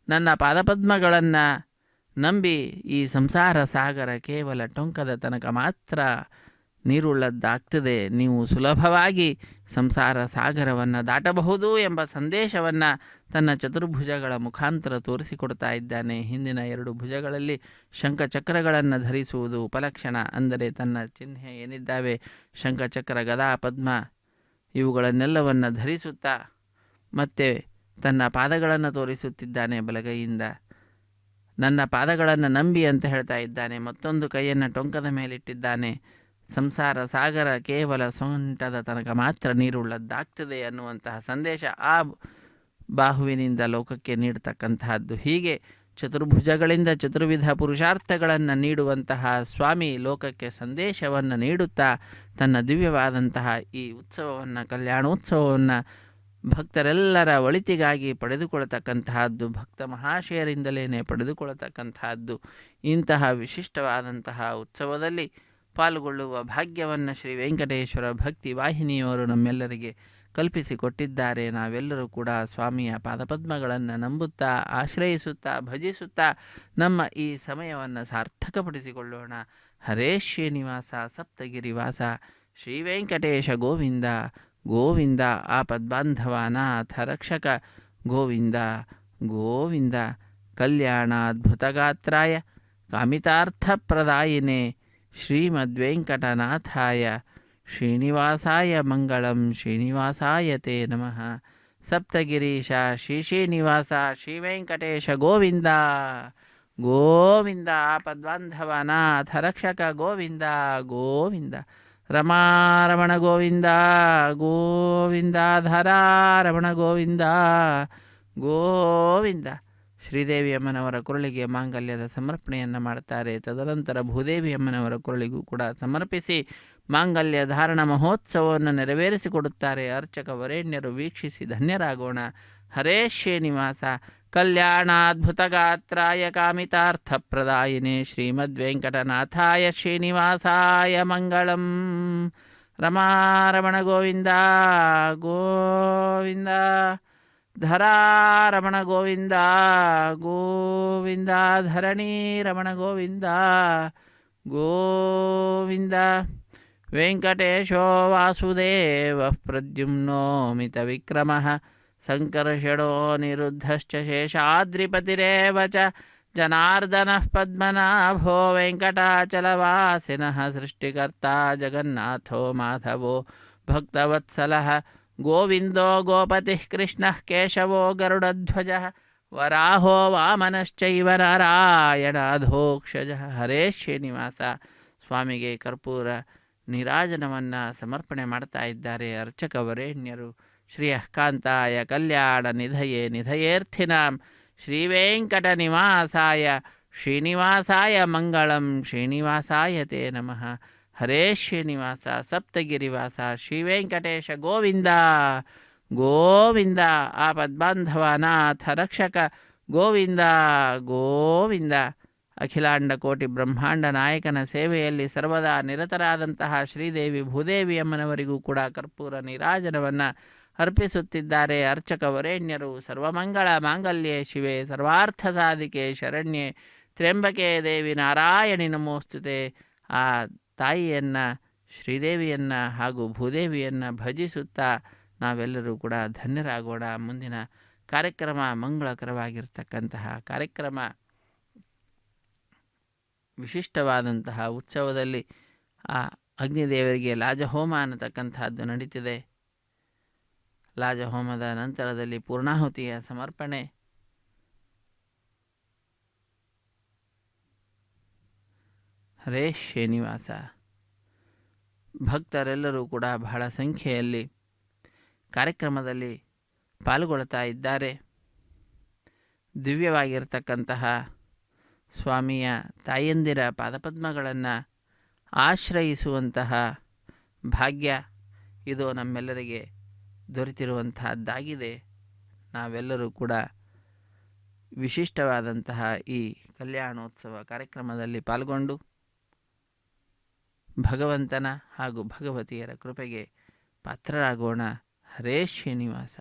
ನನ್ನ ಪಾದಪದ್ಮಗಳನ್ನು ನಂಬಿ ಈ ಸಂಸಾರ ಸಾಗರ ಕೇವಲ ಟೊಂಕದ ತನಕ ಮಾತ್ರ ನೀರುಳ್ಳದ್ದಾಗ್ತದೆ, ನೀವು ಸುಲಭವಾಗಿ ಸಂಸಾರ ಸಾಗರವನ್ನು ದಾಟಬಹುದು ಎಂಬ ಸಂದೇಶವನ್ನು ತನ್ನ ಚತುರ್ಭುಜಗಳ ಮುಖಾಂತರ ತೋರಿಸಿಕೊಡ್ತಾ ಇದ್ದಾನೆ. ಹಿಂದಿನ 2 ಭುಜಗಳಲ್ಲಿ ಶಂಖಚಕ್ರಗಳನ್ನು ಧರಿಸುವುದು ಉಪಲಕ್ಷಣ, ಅಂದರೆ ತನ್ನ ಚಿಹ್ನೆ ಏನಿದ್ದಾವೆ ಶಂಖಚಕ್ರ, ಗದಾ, ಪದ್ಮ ಇವುಗಳನ್ನೆಲ್ಲವನ್ನು ಧರಿಸುತ್ತಾ ಮತ್ತೆ ತನ್ನ ಪಾದಗಳನ್ನು ತೋರಿಸುತ್ತಿದ್ದಾನೆ ಬಲಗೈಯಿಂದ. ನನ್ನ ಪಾದಗಳನ್ನು ನಂಬಿ ಅಂತ ಹೇಳ್ತಾ ಇದ್ದಾನೆ. ಮತ್ತೊಂದು ಕೈಯನ್ನು ಟೊಂಕದ ಮೇಲಿಟ್ಟಿದ್ದಾನೆ. ಸಂಸಾರ ಸಾಗರ ಕೇವಲ ಸೊಂಟದ ತನಕ ಮಾತ್ರ ನೀರುಳ್ಳದ್ದಾಗ್ತದೆ ಅನ್ನುವಂತಹ ಸಂದೇಶ ಆ ಬಾಹುವಿನಿಂದ ಲೋಕಕ್ಕೆ ನೀಡತಕ್ಕಂತಹದ್ದು. ಹೀಗೆ ಚತುರ್ಭುಜಗಳಿಂದ ಚತುರ್ವಿಧ ಪುರುಷಾರ್ಥಗಳನ್ನು ನೀಡುವಂತಹ ಸ್ವಾಮಿ ಲೋಕಕ್ಕೆ ಸಂದೇಶವನ್ನು ನೀಡುತ್ತಾ ತನ್ನ ದಿವ್ಯವಾದಂತಹ ಈ ಉತ್ಸವವನ್ನು, ಕಲ್ಯಾಣೋತ್ಸವವನ್ನು ಭಕ್ತರೆಲ್ಲರ ಒಳಿತಿಗಾಗಿ ಪಡೆದುಕೊಳ್ಳತಕ್ಕಂತಹದ್ದು, ಭಕ್ತ ಮಹಾಶಯರಿಂದಲೇ ಪಡೆದುಕೊಳ್ಳತಕ್ಕಂತಹದ್ದು. ಇಂತಹ ವಿಶಿಷ್ಟವಾದಂತಹ ಉತ್ಸವದಲ್ಲಿ ಪಾಲ್ಗೊಳ್ಳುವ ಭಾಗ್ಯವನ್ನು ಶ್ರೀ ವೆಂಕಟೇಶ್ವರ ಭಕ್ತಿ ವಾಹಿನಿಯವರು ನಮ್ಮೆಲ್ಲರಿಗೆ ಕಲ್ಪಿಸಿಕೊಟ್ಟಿದ್ದಾರೆ. ನಾವೆಲ್ಲರೂ ಕೂಡ ಸ್ವಾಮಿಯ ಪಾದಪದ್ಮಗಳನ್ನು ನಂಬುತ್ತಾ, ಆಶ್ರಯಿಸುತ್ತಾ, ಭಜಿಸುತ್ತಾ ನಮ್ಮ ಈ ಸಮಯವನ್ನು ಸಾರ್ಥಕಪಡಿಸಿಕೊಳ್ಳೋಣ. ಹರೇ ಶ್ರೀನಿವಾಸ ಸಪ್ತಗಿರಿವಾಸ ಶ್ರೀ ವೆಂಕಟೇಶ ಗೋವಿಂದ ಗೋವಿಂದ. ಆಪದ್ಬಾಂಧವಾನಾಥ ರಕ್ಷಕ ಗೋವಿಂದ ಗೋವಿಂದ. ಕಲ್ಯಾಣಾದ್ಭುತಗಾತ್ರಾಯ ಕಾಮಿತಾರ್ಥಪ್ರದಾಯಿನೇ ಶ್ರೀಮದ್ವೆಂಕಟನಾಥಾಯ ಶ್ರೀನಿವಾಸಾಯ ಮಂಗಳಂ. ಶ್ರೀನಿವಾಸಾಯ ತೇ ನಮಃ. ಸಪ್ತಗಿರೀಶ ಶ್ರೀನಿವಾಸ ಶ್ರೀ ವೆಂಕಟೇಶ ಗೋವಿಂದ ಗೋವಿಂದ. ಆಪದ್ಬಾಂಧವನಾಥ ರಕ್ಷಕ ಗೋವಿಂದ ಗೋವಿಂದ. ರಮಾರಮಣ ಗೋವಿಂದ ಗೋವಿಂದ. ಧರಾರಮಣ ಗೋವಿಂದ ಗೋವಿಂದ. ಶ್ರೀದೇವಿ ಅಮ್ಮನವರ ಕೊರಳಿಗೆ ಮಾಂಗಲ್ಯದ ಸಮರ್ಪಣೆಯನ್ನು ಮಾಡ್ತಾರೆ. ತದನಂತರ ಭೂದೇವಿ ಅಮ್ಮನವರ ಕೊರಳಿಗೂ ಕೂಡ ಸಮರ್ಪಿಸಿ ಮಾಂಗಲ್ಯ ಧಾರಣ ಮಹೋತ್ಸವವನ್ನು ನೆರವೇರಿಸಿಕೊಡುತ್ತಾರೆ. ಅರ್ಚಕ ವರೇಣ್ಯರು ವೀಕ್ಷಿಸಿ ಧನ್ಯರಾಗೋಣ. ಹರೇ ಶ್ರೀನಿವಾಸ. ಕಲ್ಯಾಣಾದ್ಭುತಗಾತ್ರಾಯ ಕಾಮಿತಾರ್ಥಪ್ರದಾಯಿನೇ ಶ್ರೀಮದ್ವೆಂಕಟನಾಥಾಯ ಶ್ರೀನಿವಾಸಾಯ ಮಂಗಳಂ. ರಮಾರಮಣ ಗೋವಿಂದ ಗೋವಿಂದ. ಧರಾರಮಣ ಗೋವಿಂದ ಗೋವಿಂದ. ಧರಣಿ ರಮಣ ಗೋವಿಂದ ಗೋವಿಂದ. ವೆಂಕಟೇಶೋ ವಾಸುದೇವ ಪ್ರದ್ಯುಮ್ನೋ ಮಿತ ವಿಕ್ರಮ ಸಂಕರ್ಷಣೋ ನಿರುದ್ಧಶ್ಚ ಶೇಷಾದ್ರಿಪತಿರೇವ ಚ ಜನಾರ್ದನಃ ಪದ್ಮನಾಭೋ ವೆಂಕಟಾಚಲವಾಸಿನಃ ಸೃಷ್ಟಿಕರ್ತಾ ಜಗನ್ನಾಥೋ ಮಾಧವೋ ಭಕ್ತವತ್ಸಲಃ ಗೋವಿಂದೋ ಗೋಪತಿಃ ಕೃಷ್ಣಃ ಕೇಶವೋ ಗರುಡಧ್ವಜಃ ವರಾಹೋ ವಾಮನಶ್ಚೈವ ನಾರಾಯಣಾಧೋಕ್ಷಜಃ. ಹರೇ ಶ್ರೀನಿವಾಸ. ಸ್ವಾಮಿಗೆ ಕರ್ಪೂರ ನೀರಾಜನವನ್ನು ಸಮರ್ಪಣೆ ಮಾಡ್ತಾ ಇದ್ದಾರೆ ಅರ್ಚಕ ವರೇಣ್ಯರು. ಶ್ರೀಯಃಕಾಂತಾಯ ಕಲ್ಯಾಣ ನಿಧಯೇ ನಿಧಯೇರ್ಥಿನಾಂ ಶ್ರೀವೆಂಕಟ ನಿವಾಸಾಯ ಶ್ರೀನಿವಾಸಾಯ ಮಂಗಳಂ. ಶ್ರೀನಿವಾಸಾಯ ತೇ ನಮಃ. ಹರೇ ಶ್ರೀನಿವಾಸ. ಸಪ್ತಗಿರಿವಾಸ ಶ್ರೀವೆಂಕಟೇಶ ಗೋವಿಂದ ಗೋವಿಂದ. ಆಪದ್ಬಾಂಧವನಾಥ ರಕ್ಷಕ ಗೋವಿಂದ ಗೋವಿಂದ. ಅಖಿಲಾಂಡ ಕೋಟಿ ಬ್ರಹ್ಮಾಂಡ ನಾಯಕನ ಸೇವೆಯಲ್ಲಿ ಸರ್ವದಾ ನಿರತರಾದಂತಹ ಶ್ರೀದೇವಿ ಭೂದೇವಿ ಅಮ್ಮನವರಿಗೂ ಕೂಡ ಕರ್ಪೂರ ನೀರಾಜನವನ್ನು ಅರ್ಪಿಸುತ್ತಿದ್ದಾರೆ ಅರ್ಚಕ ವರೇಣ್ಯರು. ಸರ್ವಮಂಗಳ ಮಾಂಗಲ್ಯೆ ಶಿವೆ ಸರ್ವಾರ್ಥ ಸಾಧಿಕೆ ಶರಣ್ಯೆ ತ್ರ್ಯಂಬಕೆ ದೇವಿ ನಾರಾಯಣಿ ನಮೋಸ್ತುತೆ. ಆ ತಾಯಿಯನ್ನು, ಶ್ರೀದೇವಿಯನ್ನು ಹಾಗೂ ಭೂದೇವಿಯನ್ನು ಭಜಿಸುತ್ತಾ ನಾವೆಲ್ಲರೂ ಕೂಡ ಧನ್ಯರಾಗೋಣ. ಮುಂದಿನ ಕಾರ್ಯಕ್ರಮ ಮಂಗಳಕರವಾಗಿರ್ತಕ್ಕಂತಹ ಕಾರ್ಯಕ್ರಮ, ವಿಶಿಷ್ಟವಾದಂತಹ ಉತ್ಸವದಲ್ಲಿ ಆ ಅಗ್ನಿದೇವರಿಗೆ ಲಾಜಹೋಮ ಅನ್ನತಕ್ಕಂತಹದ್ದು ನಡೀತಿದೆ. ಲಾಜಹೋಮದ ನಂತರದಲ್ಲಿ ಪೂರ್ಣಾಹುತಿಯ ಸಮರ್ಪಣೆ. ಹರೇ ಶ್ರೀನಿವಾಸ. ಭಕ್ತರೆಲ್ಲರೂ ಕೂಡ ಬಹಳ ಸಂಖ್ಯೆಯಲ್ಲಿ ಕಾರ್ಯಕ್ರಮದಲ್ಲಿ ಪಾಲ್ಗೊಳ್ತಾ ಇದ್ದಾರೆ. ದಿವ್ಯವಾಗಿರ್ತಕ್ಕಂತಹ ಸ್ವಾಮಿಯ ತಾಯಂದಿರ ಪಾದಪದ್ಮಗಳನ್ನು ಆಶ್ರಯಿಸುವಂತಹ ಭಾಗ್ಯ ಇದು ನಮ್ಮೆಲ್ಲರಿಗೆ ದೊರೆತಿರುವಂತಹದ್ದಾಗಿದೆ. ನಾವೆಲ್ಲರೂ ಕೂಡ ವಿಶಿಷ್ಟವಾದಂತಹ ಈ ಕಲ್ಯಾಣೋತ್ಸವ ಕಾರ್ಯಕ್ರಮದಲ್ಲಿ ಪಾಲ್ಗೊಂಡು ಭಗವಂತನ ಹಾಗೂ ಭಗವತಿಯರ ಕೃಪೆಗೆ ಪಾತ್ರರಾಗೋಣ. ಹರೇ ಶ್ರೀನಿವಾಸ.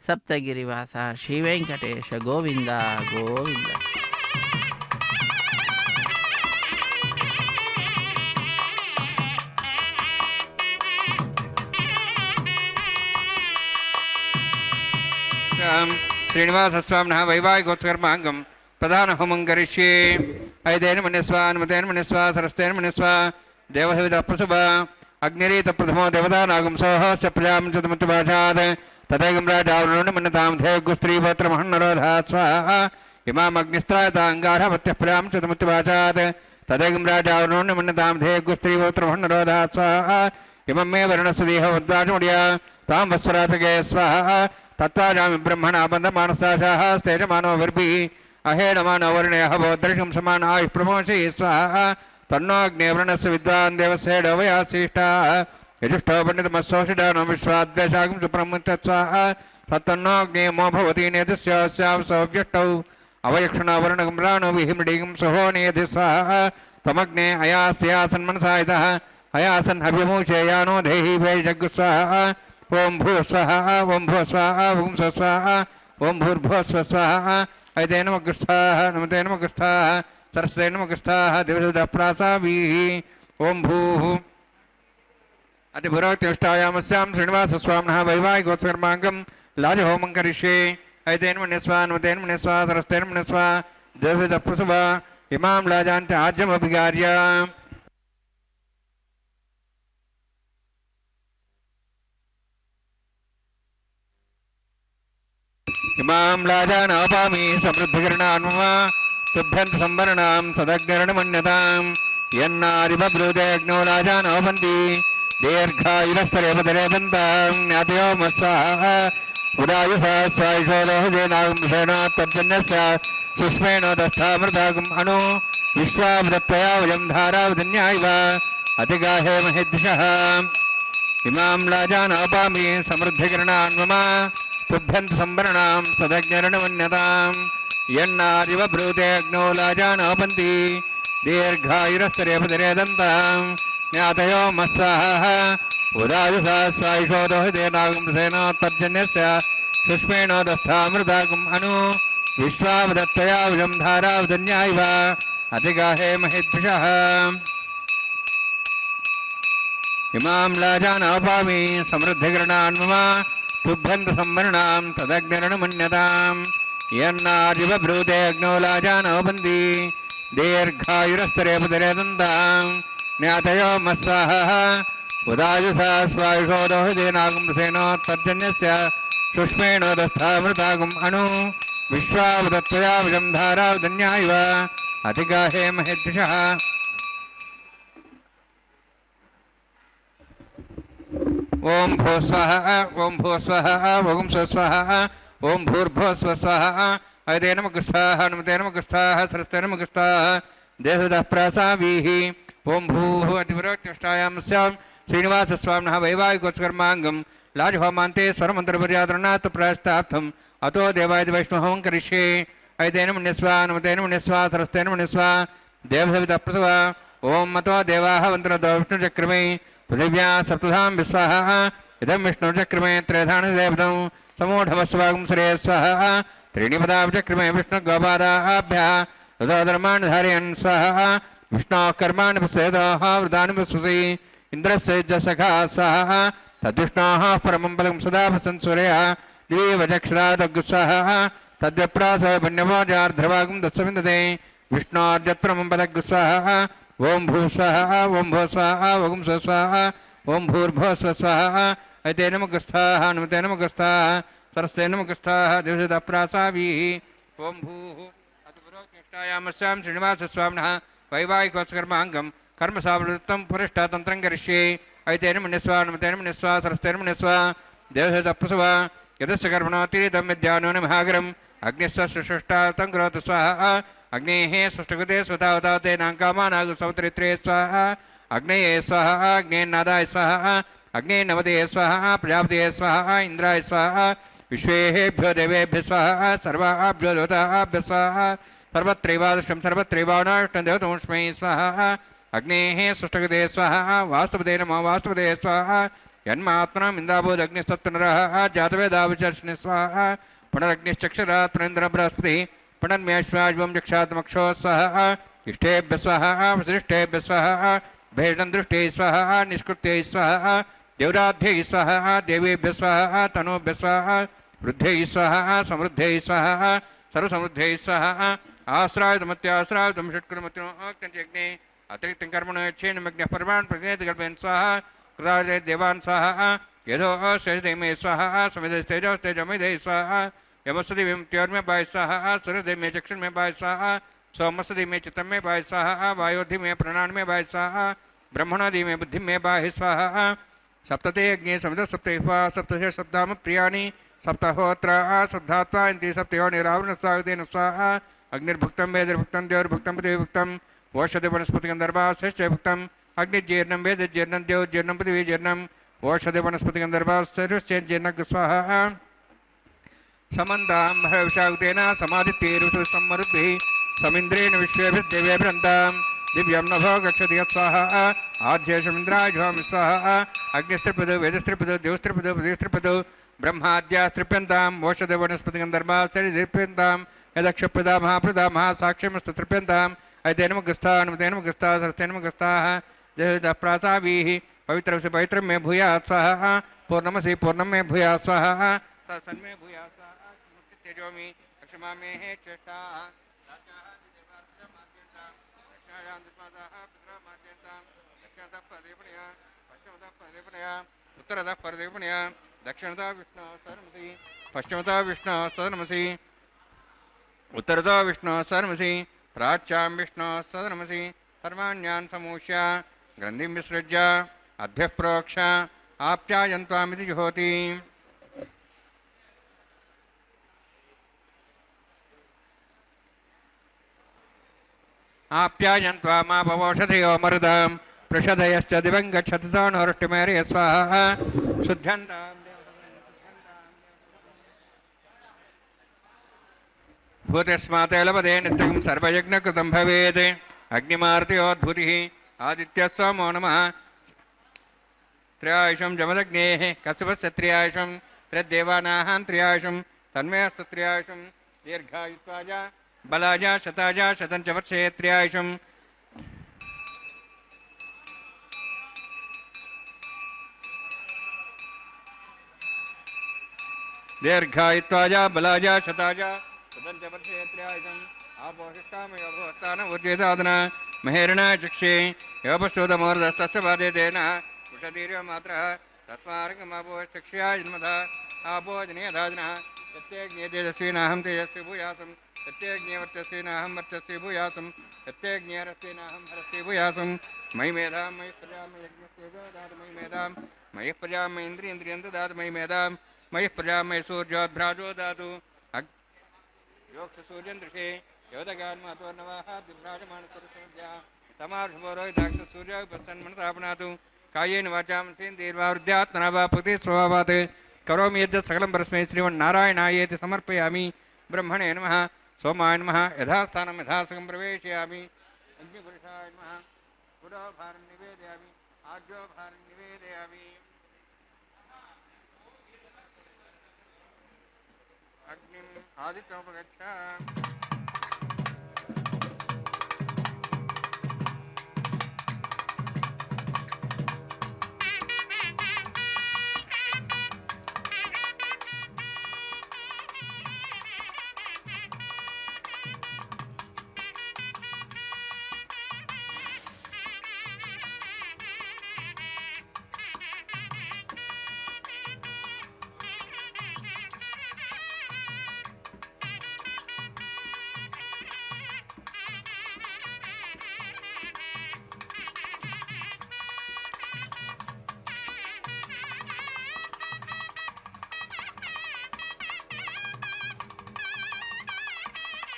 ಸಪ್ತಗಿರಿವಾಸ ಶ್ರೀವೆಂಕಟೇಶ ಗೋವಿಂದ ಗೋವಿಂದ. ಶ್ರೀನಿವಾಸಸ್ವಾಮಿನಃ ವೈವಾಹಿಕೋತ್ಸಕರ್ಮಾಂಗಂ ಪ್ರಧಾನ ಹೋಮಂ ಕರಿಷ್ಯೆ. ಐದೇನ ಮನ್ಯಸ್ವ ಅನುಮತೇನ ಮನ್ಯಸ್ವ ಸರಸ್ತೇನ ಮನ್ಯಸ್ವ ದೇವಸವಿಧ ಪ್ರಸಭ ಅಗ್ನಿರೀತ ಪ್ರಥಮೋ ದೇವತಾನಾಗಂ ಸೋಹಸ್ಯ ಪ್ರಜಾಂ ಚತುಮುತ್ತಭಾಷಾತ್ ತಥೈಗಂ ರಾಜಾವರಣೋ ಮನ್ಯತಾಂ ಧೇಗು ಸ್ತ್ರೀಪತ್ರ ಮಹನ್ನರೋಧಾತ್ ಸ್ವಾಹ ಇಮಾಂ ಅಗ್ನಿಸ್ತ್ರಾಯತ ಅಂಗಾರಭತ್ಯ ಪ್ರಜಾಂ ಚತುಮುತ್ತಭಾಷಾತ್ ತಥೈಗಂ ರಾಜಾವರಣೋ ಮನ್ಯತಾಂ ಧೇಗು ಸ್ತ್ರೀಪತ್ರ ಮಹನ್ನರೋಧಾತ್ ಸ್ವಾಹ ಇಮಂ ಮೇ ವರ್ಣಸ್ವದೇಹ ಉದ್ವಾಚಮುಡಿಯ ತಾಂ ವಸ್ವರಾತಗೆ ಸ್ವಾಹ ತತ್ವಾಜಾಮಿ ಬ್ರಹ್ಮಣ ಬಂಧ ಮಾನಸಾಶಾಹ ಸ್ಥೇಜಮಾನೋ ವರ್ಭಿ अहेडमानवर्णे हवोदर्शं समान आयुः प्रमोषे स्वाहा तन्नोऽग्नेवरणस्य विद्वान् देवस्येडोवयासीष्टाः यजुष्टो पण्डितमस्सोषिडानो विश्वाद्वेषागं सुप्रमुञ्च स्वाहा तन्नोऽग्नेमो भवति नेतस्यास्यां सौव्यष्टौ अवयक्षणावर्णगं राणो विहिमृडिगं सहो नेति स्वाहा तमग्ने अयास्यासन्मनसा इतः अयासन् हव्यमूषेयानो देहि वैजग् स्वाहा ओं भू स्वाहा ओं भू स्वाहा ओं स्वाहा ओं भूर्भुवः स्वाहा ऐते नमः स्वाहा नमते नमः स्वाहा सरस्वते नमः स्वाहा दिवसतः प्रासाभिः ओं भूः अतिपुरोक्तिष्ठायामस्यां श्रीनिवासस्वामिनः वैवाहिकोत्सकर्माङ्गं लाजहोमं करिष्ये ऐते नमः स्वाहा नमते नमः स्वाहा सरस्वते नमः स्वाहा दिवसतः प्रसव इमां लाजान्त आज्यमभिगार्य इमां लाजानापामि समृद्धिकरणान्मम तुभ्यन्त संवरणां सदग्निर्णमन्यतां यन्नारिबब्रूदेऽग्नो लाजानोपन्ति दीर्घायुरस्तरेपदरेदन्तां ज्ञातयो मस्वाहा उदायुषा स्वायुषोरोहजेनागं तज्जन्यस्य सुष्मेणोदस्थामृतागम् अणु विश्वावदत्तया वयं धारावदन्यायव अतिगाहे महेद्दिशः इमां लाजानापामि समृद्धिकरणान्मम तुभ्यन्त संवरणां सदग्निर्णमन्यतां यन्नारिव ब्रूतेऽग्नो लाजानोपन्ति दीर्घायुरस्तरेपदरेदन्तां ज्ञातयो मस्वाहा उदायुषा स्वायुषोदोहितेनागं तज्जन्यस्य सुष्मेणोदस्थामृतागम् अणु विश्वावदत्तया वयं धारावदन्यायव अतिगाहे महेद्विषः इमां लाजानोपामि समृद्धिकरणान्मम तुभ्यन्त संवरणां तदग्निर्णमन्यतां यन्नारिव ब्रूतेऽग्नो लाजानोपन्ति दीर्घायुरस्तरेपदरेदन्तां ज्ञातयो मस्वाहा उदायुषा स्वायुषोदोहितेनागं तज्जन्यस्य सुष्मेणोदस्थामृतागम् अणु विश्वावदत्तया वयं धारावदन्यायव अतिगाहे महेद्विषः ओं भू स्वाहा ओं भू स्वाहा ओं स्वस्वाहा ओं भूर्भुवः स्वस्वाहा ऐते नमः स्वाहा नमते नमः स्वाहा सरस्वते नमः स्वाहा देवतः प्रासाभिः ओं भूः अतिपुरोक्तिष्ठायामस्यां श्रीनिवासस्वामिनः वैवाहिकोत्सकर्माङ्गं लाजहोमान्ते स्वरमन्त्रपर्यादरणात् प्रायश्चित्तार्थम् अतो देवाय वैष्णवं करिष्ये ऐते नमः स्वाहा नमते नमः स्वाहा सरस्वते नमः स्वाहा देवसवितः प्रसव ओं मतो देवाः वन्दनतो विष्णुचक्रमे पृथिव्या सप्तधां विस्वाहा इदं विष्णुचक्रमे त्रयधानदेवतं समूढमस्वागं श्रेय स्वाहा त्रीणि पदाचक्रमे विष्णुगोपादाभ्यः तदोधर्माणि धारयन् स्वाहा विष्णोः कर्माणि पश्येदः वृतानि पश्यसि इन्द्रस्य सखा स्वाहा तद्विष्णोः परमं पदं सदा पश्यन् सूर्यः दिवीवचक्षरादग् स्वाहा तद्व्यप्रासः वन्यमोजार्ध्रवागं दत्सविन्दते विष्णोर्यत्रमं पदग् स्वाहा ओं भू स्वाहा ओं भू स्वाहा ओं स्वस्वाहा ओं भूर्भुवः स्वस्वाहा ऐते नमः स्वाहा नमते नमः स्वाहा सरस्वते नमः स्वाहा दिवसतः प्रासाभिः ओं भूः अतिपुरोक्तिष्ठायामस्यां श्रीनिवासस्वामिनः वैवाहिकोत्सकर्माङ्गं कर्मसावृत्तं पुरिष्ठातन्त्रं करिष्ये ऐते नमः स्वाहा नमते नमः स्वाहा सरस्वते नमः स्वाहा देवसतः प्रसव यदस्य कर्मणो तिरितं विद्यानो महागरम् अग्निस्य सुषष्टातं करोतु स्वाहा अग्नेः सुष्ठुकृते स्वतावतावतेनाङ्कामानागु सौत्रित्रे स्वाहा अग्नये स्वाहा अग्नेन्नादाय स्वाहा अग्ने नवते स्वाहा प्रजापतये स्वाहा इंद्राय स्वाहा विश्वेभ्यो देवेभ्यः स्वाहा सर्वाभ्यो देवताभ्यः स्वाहा सर्वत्रैवादृशं सर्वत्रैवाणाष्टं देवतोष्मै स्वाहा अग्नेः सुष्ठुकृते स्वाहा वास्तुपते नमः वास्तुपते स्वाहा यन्मात्मनाम् इन्दाभूदग्निस्तत्पुनरः जातवेदाविचर्षणे स्वाहा पुनरग्निश्चक्षरात् पुनरिन्द्रः बृहस्पतिः पुनर्म्याश्वाज्वं जक्षात्मक्षो स्वाहा इष्टेभ्यः स्वाहा वसिष्ठेभ्यः स्वाहा भेषं दृष्टे स्वाहा निष्कृत्यै स्वाहा देवराध्यैः स्वाहा देवेभ्यः स्वाहा तनूभ्यः स्वाहा वृद्धैः स्वाहा समृद्धैः स्वाहा सर्वसमृद्धैः स्वाहा आश्रायुतमत्याश्रायुतं षट्कुलमत्योक्तञ्चग्ने अतिरिक्तं कर्मणो यच्छेन्मग्नः परमान् प्रतिनेतकल्पयन् स्वाहा कृतार्थे देवान् स्वाहा यदो शेषदेमे स्वाहा समिधैस्तेजोस्तेजमिधैः स्वाहा यमस्वति विमुक्त्योर्मे बाय स्वाहा सूर्यदेव में चक्षुर में बाय स्वाहा सोमस्वति में चित्तम में बाय स्वाहा वायोधि में प्राणान में बाय स्वाहा ब्रह्मणादि में बुद्धि में बाय स्वाहा सप्तते अग्नि समित सप्तैवा सप्तशे सप्ताम प्रियाणि सप्तहोत्र सप्तात्वा इंद्रिय सप्तयो निरावरण स्वागतेन स्वाहा अग्निर्भुक्तं वेदिर्भुक्तं देवर्भुक्तं पृथिवीभुक्तं ओषधि वनस्पतिगन्धर्वाश्च भुक्तं अग्निजीर्णं वेदजीर्णं देवजीर्णं पृथिवीजीर्णम् ओषधि वनस्पतिगन्धर्वाश्चैर्जीर्णं स्वाहा समन्तां भरविषाक्तेन समादित्यैरुषु सम्मरुद्भिः समिन्द्रेण विश्वेभिर्देवेभिरन्तां दिव्यं नभो गच्छति स्वाहा आद्येशमिन्द्राय ज्वामि स्वाहा अग्निस्त्रिपदो वेदस्त्रिपदो देवस्त्रिपदो पृथिवीस्त्रिपदो ब्रह्माद्यास्त्रिप्यन्ताम् ओषधि वनस्पतिगन्धर्वाश्चैर्यन्तां यदक्षप्रदा महाप्रदा महासाक्ष्यमस्तु तृप्यन्ताम् ऐतेनमगस्था नमतेनमगस्था सरस्तेनमगस्ताः जयतः प्रासाभिः पवित्रं से पवित्रं मे भूयात् स्वाहा पूर्णमसि पूर्णं मे भूयात् स्वाहा सन्मे भूयात् स्वाहा तेजोमि लक्ष्मा मे हे चेष्टाः उत्तरतः परदेवनया दक्षिणतः विष्णु सदनमसि पश्चिमतः विष्णु सदनमसि उत्तरतः विष्णु सदनमसि प्राच्यां विष्णु सदनमसि सर्वाण्यान् समूष्य ग्रन्थिं विसृज्य अद्भ्यः प्रोक्ष आप्यायन्त्वामिति जुहोति आप्यायन्त्वामापवौषधयो मरुदां पृषधयश्च दिवं गच्छति साणोरुष्टिमेर्य स्वाहा शुद्ध्यन्तां भूतस्मात् लभते नित्यं सर्वयज्ञकृतं भवेत् अग्निमार्त्योद्भूतिः आदित्यः सोमो नमः त्र्यायुषं जमदग्नेः कश्यपस्य त्र्यायुषं त्र्यदेवानाः त्र्यायुषं तन्मयस्तु त्र्यायुषं दीर्घायुत्वाय बलाय शताय शतं च वर्षे त्र्यायुषं दीर्घायुत्वाय बलाय शताय शतं च वर्षे त्र्यायुषम् आपोषिष्टामयोगोत्तानमुर्जेदादन महेरण चक्षे योपशोधमोर्धस्तस्य बाधेतेन कुशदीर्यमात्रः तस्मार्गमापो चक्ष्या जन्मधा आपोजनीयधाजनः प्रत्येज्ञेतेजस्वीनाहं तेजस्वी भूयासं प्रत्येज्ञेवर्चस्वीनाहं वर्चस्वी भूयासं प्रत्येज्ञेरस्वीनाहं हरस्वी भूयासं मयि मेधां मयि प्रजां मयि यज्ञस्तेजो दातु मयि मेधां मयि प्रजां मयि इन्द्रियं ददातु मयि मेधां मयि प्रजां मयि सूर्योद्भ्राजो दातु योगसूर्यन्दृशे योदगान्मातोर्नवाः दिभ्राजमानसरस्वत्या समार्षभोरोहिताक्षसूर्याय प्रसन्नमनसापनातु कायेन वाचां सेन्द्रियैर्वावृद्ध्यात्मना वा प्रकृतिस्वभावात् करोमि यद्यत् सकलं परस्मै श्रीमन्नारायणायेति समर्पयामि ब्रह्मणे नमः सोमाय नमः यथास्थानं यथासकं प्रवेशयामि अग्निपुरुषाय नमः पुरोभारं निवेदयामि आज्योभारं निवेदयामि अग्निम् आदित्योपगच्छ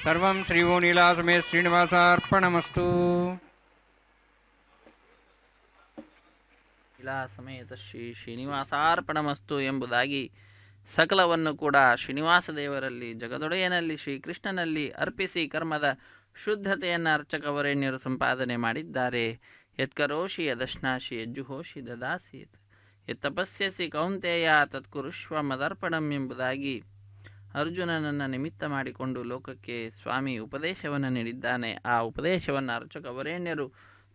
सर्वं श्रीवोनीलासमेत श्रीनिवासार्पणमस्तु ಲೀಲಾ ಸಮೇತ ಶ್ರೀ ಶ್ರೀನಿವಾಸಾರ್ಪಣಮಸ್ತು ಎಂಬುದಾಗಿ ಸಕಲವನ್ನು ಕೂಡ ಶ್ರೀನಿವಾಸ ದೇವರಲ್ಲಿ ಜಗದೊಡೆಯನಲ್ಲಿ ಶ್ರೀಕೃಷ್ಣನಲ್ಲಿ ಅರ್ಪಿಸಿ ಕರ್ಮದ ಶುದ್ಧತೆಯನ್ನು ಅರ್ಚಕವರೇಣ್ಯರು ಸಂಪಾದನೆ ಮಾಡಿದ್ದಾರೆ. ಯತ್ಕರೋಷಿ ಯದಶ್ನಾಶಿ ಯಜ್ಜುಹೋಷಿ ದದಾಸಿ ಯತ್ತಪಸ್ಯಸಿ ಕೌಂತೆಯ ತತ್ಕುರುಷ್ವ ಮದರ್ಪಣಂ ಎಂಬುದಾಗಿ ಅರ್ಜುನನನ್ನು ನಿಮಿತ್ತ ಮಾಡಿಕೊಂಡು ಲೋಕಕ್ಕೆ ಸ್ವಾಮಿ ಉಪದೇಶವನ್ನು ನೀಡಿದ್ದಾನೆ. ಆ ಉಪದೇಶವನ್ನು ಅರ್ಚಕವರೇಣ್ಯರು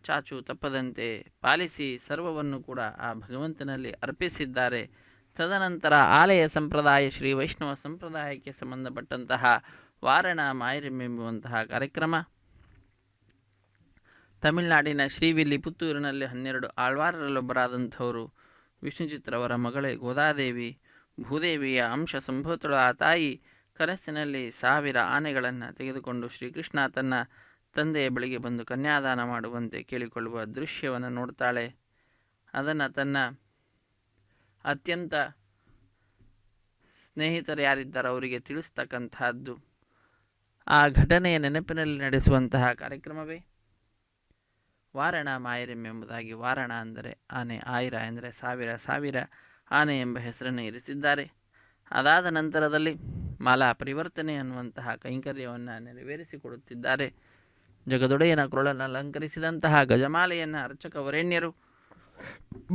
ಚಾಚು ತಪ್ಪದಂತೆ ಪಾಲಿಸಿ ಸರ್ವವನ್ನು ಕೂಡ ಆ ಭಗವಂತನಲ್ಲಿ ಅರ್ಪಿಸಿದ್ದಾರೆ. ತದನಂತರ ಆಲಯ ಸಂಪ್ರದಾಯ ಶ್ರೀ ವೈಷ್ಣವ ಸಂಪ್ರದಾಯಕ್ಕೆ ಸಂಬಂಧಪಟ್ಟಂತಹ ವಾರಣ ಮಾಯರಂ ಎಂಬುವಂತಹ ಕಾರ್ಯಕ್ರಮ ತಮಿಳುನಾಡಿನ ಶ್ರೀವಿಲ್ಲಿ ಪುತ್ತೂರಿನಲ್ಲಿ 12 ಆಳ್ವಾರರಲ್ಲೊಬ್ಬರಾದಂಥವರು ವಿಷ್ಣುಚಿತ್ರವರ ಮಗಳೇ ಗೋದಾದೇವಿ ಭೂದೇವಿಯ ಅಂಶ ಸಂಭೂತಳು. ಆ ತಾಯಿ ಕನಸಿನಲ್ಲಿ 1000 ಆನೆಗಳನ್ನು ತೆಗೆದುಕೊಂಡು ಶ್ರೀಕೃಷ್ಣ ತನ್ನ ತಂದೆಯ ಬಳಿಗೆ ಬಂದು ಕನ್ಯಾದಾನ ಮಾಡುವಂತೆ ಕೇಳಿಕೊಳ್ಳುವ ದೃಶ್ಯವನ್ನು ನೋಡ್ತಾಳೆ. ಅದನ್ನು ತನ್ನ ಅತ್ಯಂತ ಸ್ನೇಹಿತರು ಯಾರಿದ್ದಾರೆ ಅವರಿಗೆ ತಿಳಿಸ್ತಕ್ಕಂಥದ್ದು. ಆ ಘಟನೆಯ ನೆನಪಿನಲ್ಲಿ ನಡೆಸುವಂತಹ ಕಾರ್ಯಕ್ರಮವೇ ವಾರಣ ಮಾಯರಿಂ ಎಂಬುದಾಗಿ. ವಾರಣ ಅಂದರೆ ಆನೆ, ಆಯಿರ ಎಂದರೆ ಸಾವಿರ, ಸಾವಿರ ಆನೆ ಎಂಬ ಹೆಸರನ್ನು ಇರಿಸಿದ್ದಾರೆ. ಅದಾದ ನಂತರದಲ್ಲಿ ಮಾಲಾ ಪರಿವರ್ತನೆ ಅನ್ನುವಂತಹ ಕೈಂಕರ್ಯವನ್ನು ನೆರವೇರಿಸಿಕೊಡುತ್ತಿದ್ದಾರೆ. ಜಗದೊಡೆಯನ ಕೊರಳನ್ನು ಅಲಂಕರಿಸಿದಂತಹ ಗಜಮಾಲೆಯನ್ನು ಅರ್ಚಕ ವರೇಣ್ಯರು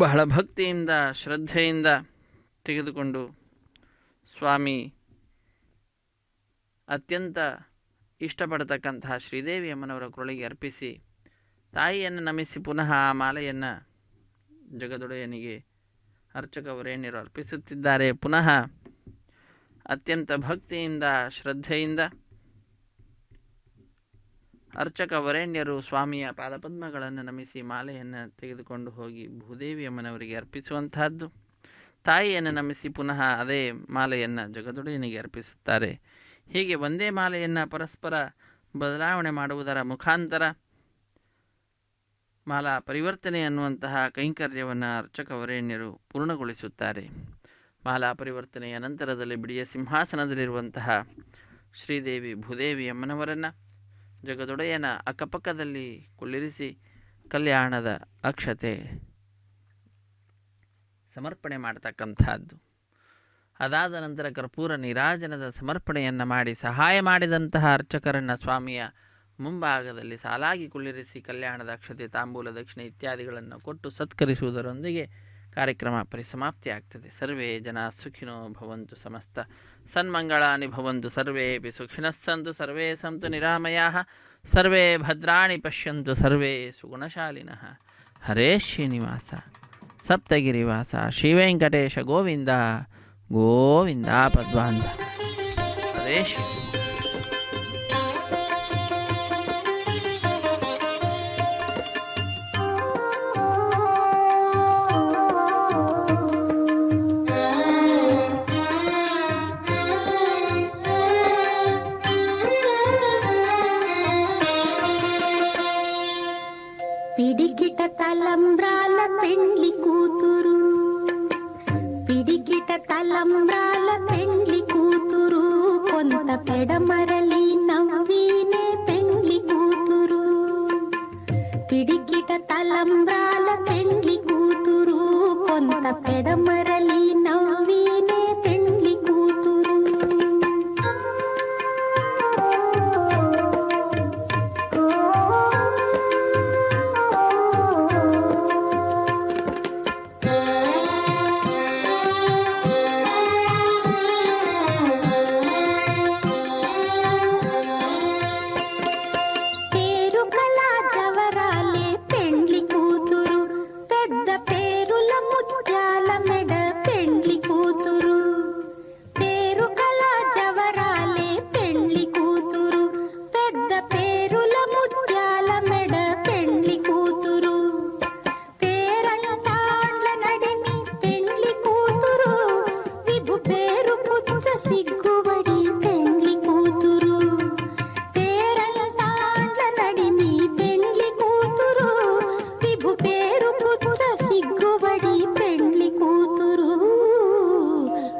ಬಹಳ ಭಕ್ತಿಯಿಂದ ಶ್ರದ್ಧೆಯಿಂದ ತೆಗೆದುಕೊಂಡು ಸ್ವಾಮಿ ಅತ್ಯಂತ ಇಷ್ಟಪಡತಕ್ಕಂತಹ ಶ್ರೀದೇವಿ ಅಮ್ಮನವರ ಕೊರಳಿಗೆ ಅರ್ಪಿಸಿ ತಾಯಿಯನ್ನು ನಮಿಸಿ ಪುನಃ ಆ ಮಾಲೆಯನ್ನು ಜಗದೊಡೆಯನಿಗೆ ಅರ್ಚಕ ವರೇಣ್ಯರು ಅರ್ಪಿಸುತ್ತಿದ್ದಾರೆ. ಪುನಃ ಅತ್ಯಂತ ಭಕ್ತಿಯಿಂದ ಶ್ರದ್ಧೆಯಿಂದ ಅರ್ಚಕ ವರೇಣ್ಯರು ಸ್ವಾಮಿಯ ಪಾದಪದ್ಮಗಳನ್ನು ನಮಿಸಿ ಮಾಲೆಯನ್ನು ತೆಗೆದುಕೊಂಡು ಹೋಗಿ ಭೂದೇವಿ ಅಮ್ಮನವರಿಗೆ ಅರ್ಪಿಸುವಂತಹದ್ದು. ತಾಯಿಯನ್ನು ನಮಿಸಿ ಪುನಃ ಅದೇ ಮಾಲೆಯನ್ನು ಜಗದೊಡೆಯನಿಗೆ ಅರ್ಪಿಸುತ್ತಾರೆ. ಹೀಗೆ ಒಂದೇ ಮಾಲೆಯನ್ನು ಪರಸ್ಪರ ಬದಲಾವಣೆ ಮಾಡುವುದರ ಮುಖಾಂತರ ಮಾಲಾ ಪರಿವರ್ತನೆ ಅನ್ನುವಂತಹ ಕೈಂಕರ್ಯವನ್ನು ಅರ್ಚಕ ವರೇಣ್ಯರು ಪೂರ್ಣಗೊಳಿಸುತ್ತಾರೆ. ಮಾಲಾ ಪರಿವರ್ತನೆಯ ನಂತರದಲ್ಲಿ ಬಿಡಿಯ ಸಿಂಹಾಸನದಲ್ಲಿರುವಂತಹ ಶ್ರೀದೇವಿ ಭೂದೇವಿ ಅಮ್ಮನವರನ್ನು ಜಗದೊಡೆಯನ ಅಕ್ಕಪಕ್ಕದಲ್ಲಿ ಕುಳ್ಳಿರಿಸಿ ಕಲ್ಯಾಣದ ಅಕ್ಷತೆ ಸಮರ್ಪಣೆ ಮಾಡತಕ್ಕಂಥದ್ದು. ಅದಾದ ನಂತರ ಕರ್ಪೂರ ನೀರಾಜನದ ಸಮರ್ಪಣೆಯನ್ನು ಮಾಡಿ ಸಹಾಯ ಮಾಡಿದಂತಹ ಅರ್ಚಕರನ್ನು ಸ್ವಾಮಿಯ ಮುಂಭಾಗದಲ್ಲಿ ಸಾಲಾಗಿ ಕುಳ್ಳಿರಿಸಿ ಕಲ್ಯಾಣದ ಅಕ್ಷತೆ, ತಾಂಬೂಲ, ದಕ್ಷಿಣೆ ಇತ್ಯಾದಿಗಳನ್ನು ಕೊಟ್ಟು ಸತ್ಕರಿಸುವುದರೊಂದಿಗೆ ಕಾರ್ಯಕ್ರಮ ಪರಿಸಮಾಪ್ತಿ ಆಗ್ತದೆ. ಸರ್ವೇ ಜನ ಸುಖಿನೋ ಭವಂತು, ಸಮಸ್ತ ಸನ್ಮಂಗಳಾನಿ ಭವಂತು, ಸರ್ವೇಪಿ ಸುಖಿನಃ ಸಂತು, ಸರ್ವೇ ಸಂತು ನಿರಾಮಯಾಃ, ಸರ್ವೇ ಭದ್ರಾಣಿ ಪಶ್ಯಂತು, ಸರ್ವೇ ಸುಗುಣಶಾಲಿನಃ. ಹರೇ ಶ್ರೀನಿವಾಸ ಸಪ್ತಗಿರಿವಾಸ ಶ್ರೀವೆಂಕಟೇಶ ಗೋವಿಂದ ಗೋವಿಂದ ಪದ್ವಾಂಧ. ಹರೇ ಶ್ರೀ. పిడికిట తలంబ్రాల పెండ్లి కూతురు, పిడికిట తలంబ్రాల పెండ్లి కూతురు, కొంత పెడమరలి నవ్వీనే పెండ్లి కూతురు. పిడికిట తలంబ్రాల పెండ్లి కూతురు, కొంత పెడమరలి నవ్వీనే పెండ్లి కూతురు.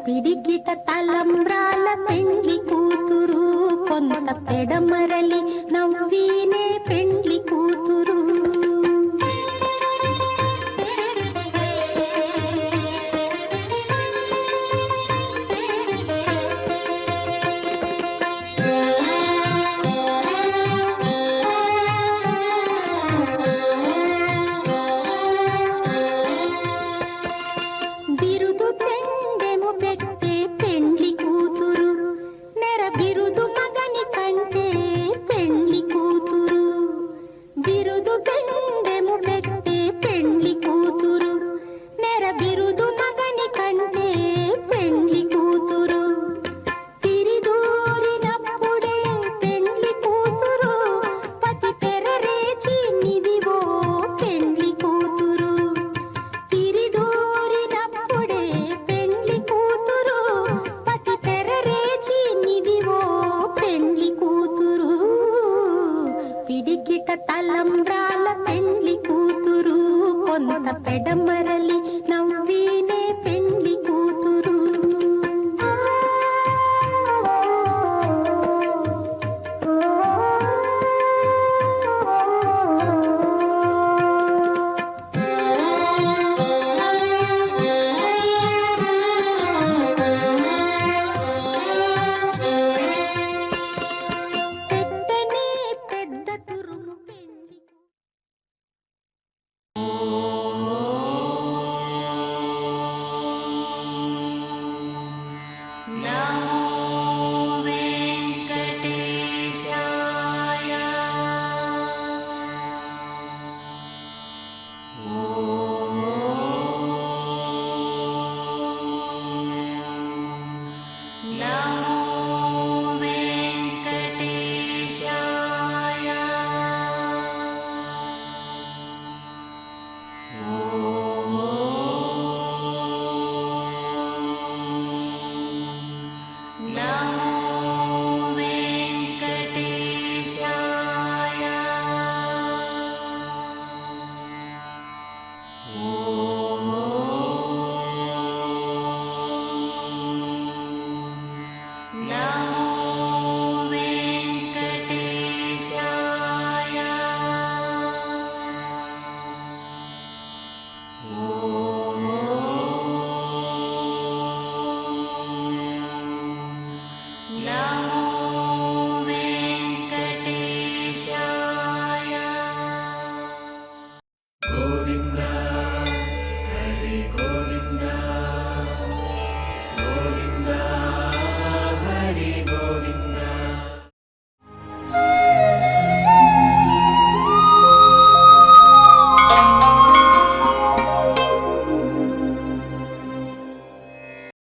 పిడికిట తలంబ్రాల పెండ్లి కూతురు, కొంత పెడమరలి నవ్వీనే పెండ్లి కూతురు. బిరుదు పెండెము పెట్టే పెండ్లి కూతురు, నెర బిరుదు మగని కంటే పెండ్లి కూతురు. బిరుదు పెండెము పెట్టే పెండ్లి కూతురు, నెర బిరుదు మగని కంటే పెండ్లి కూతురు. తిరిదూరినప్పుడే పెండ్లి కూతురు, పతి పెరరేచి నిదివో పెండ్లి కూతురు. తిరిదూరినప్పుడే పెండ్లి కూతురు, పతి పెరరేచి నిదివో పెండ్లి కూతురు. పిడికిట తలంబ్రాల పెండ్లి కూతురు, కొంత పెడమరలి నవ్వీనే పెండ్లి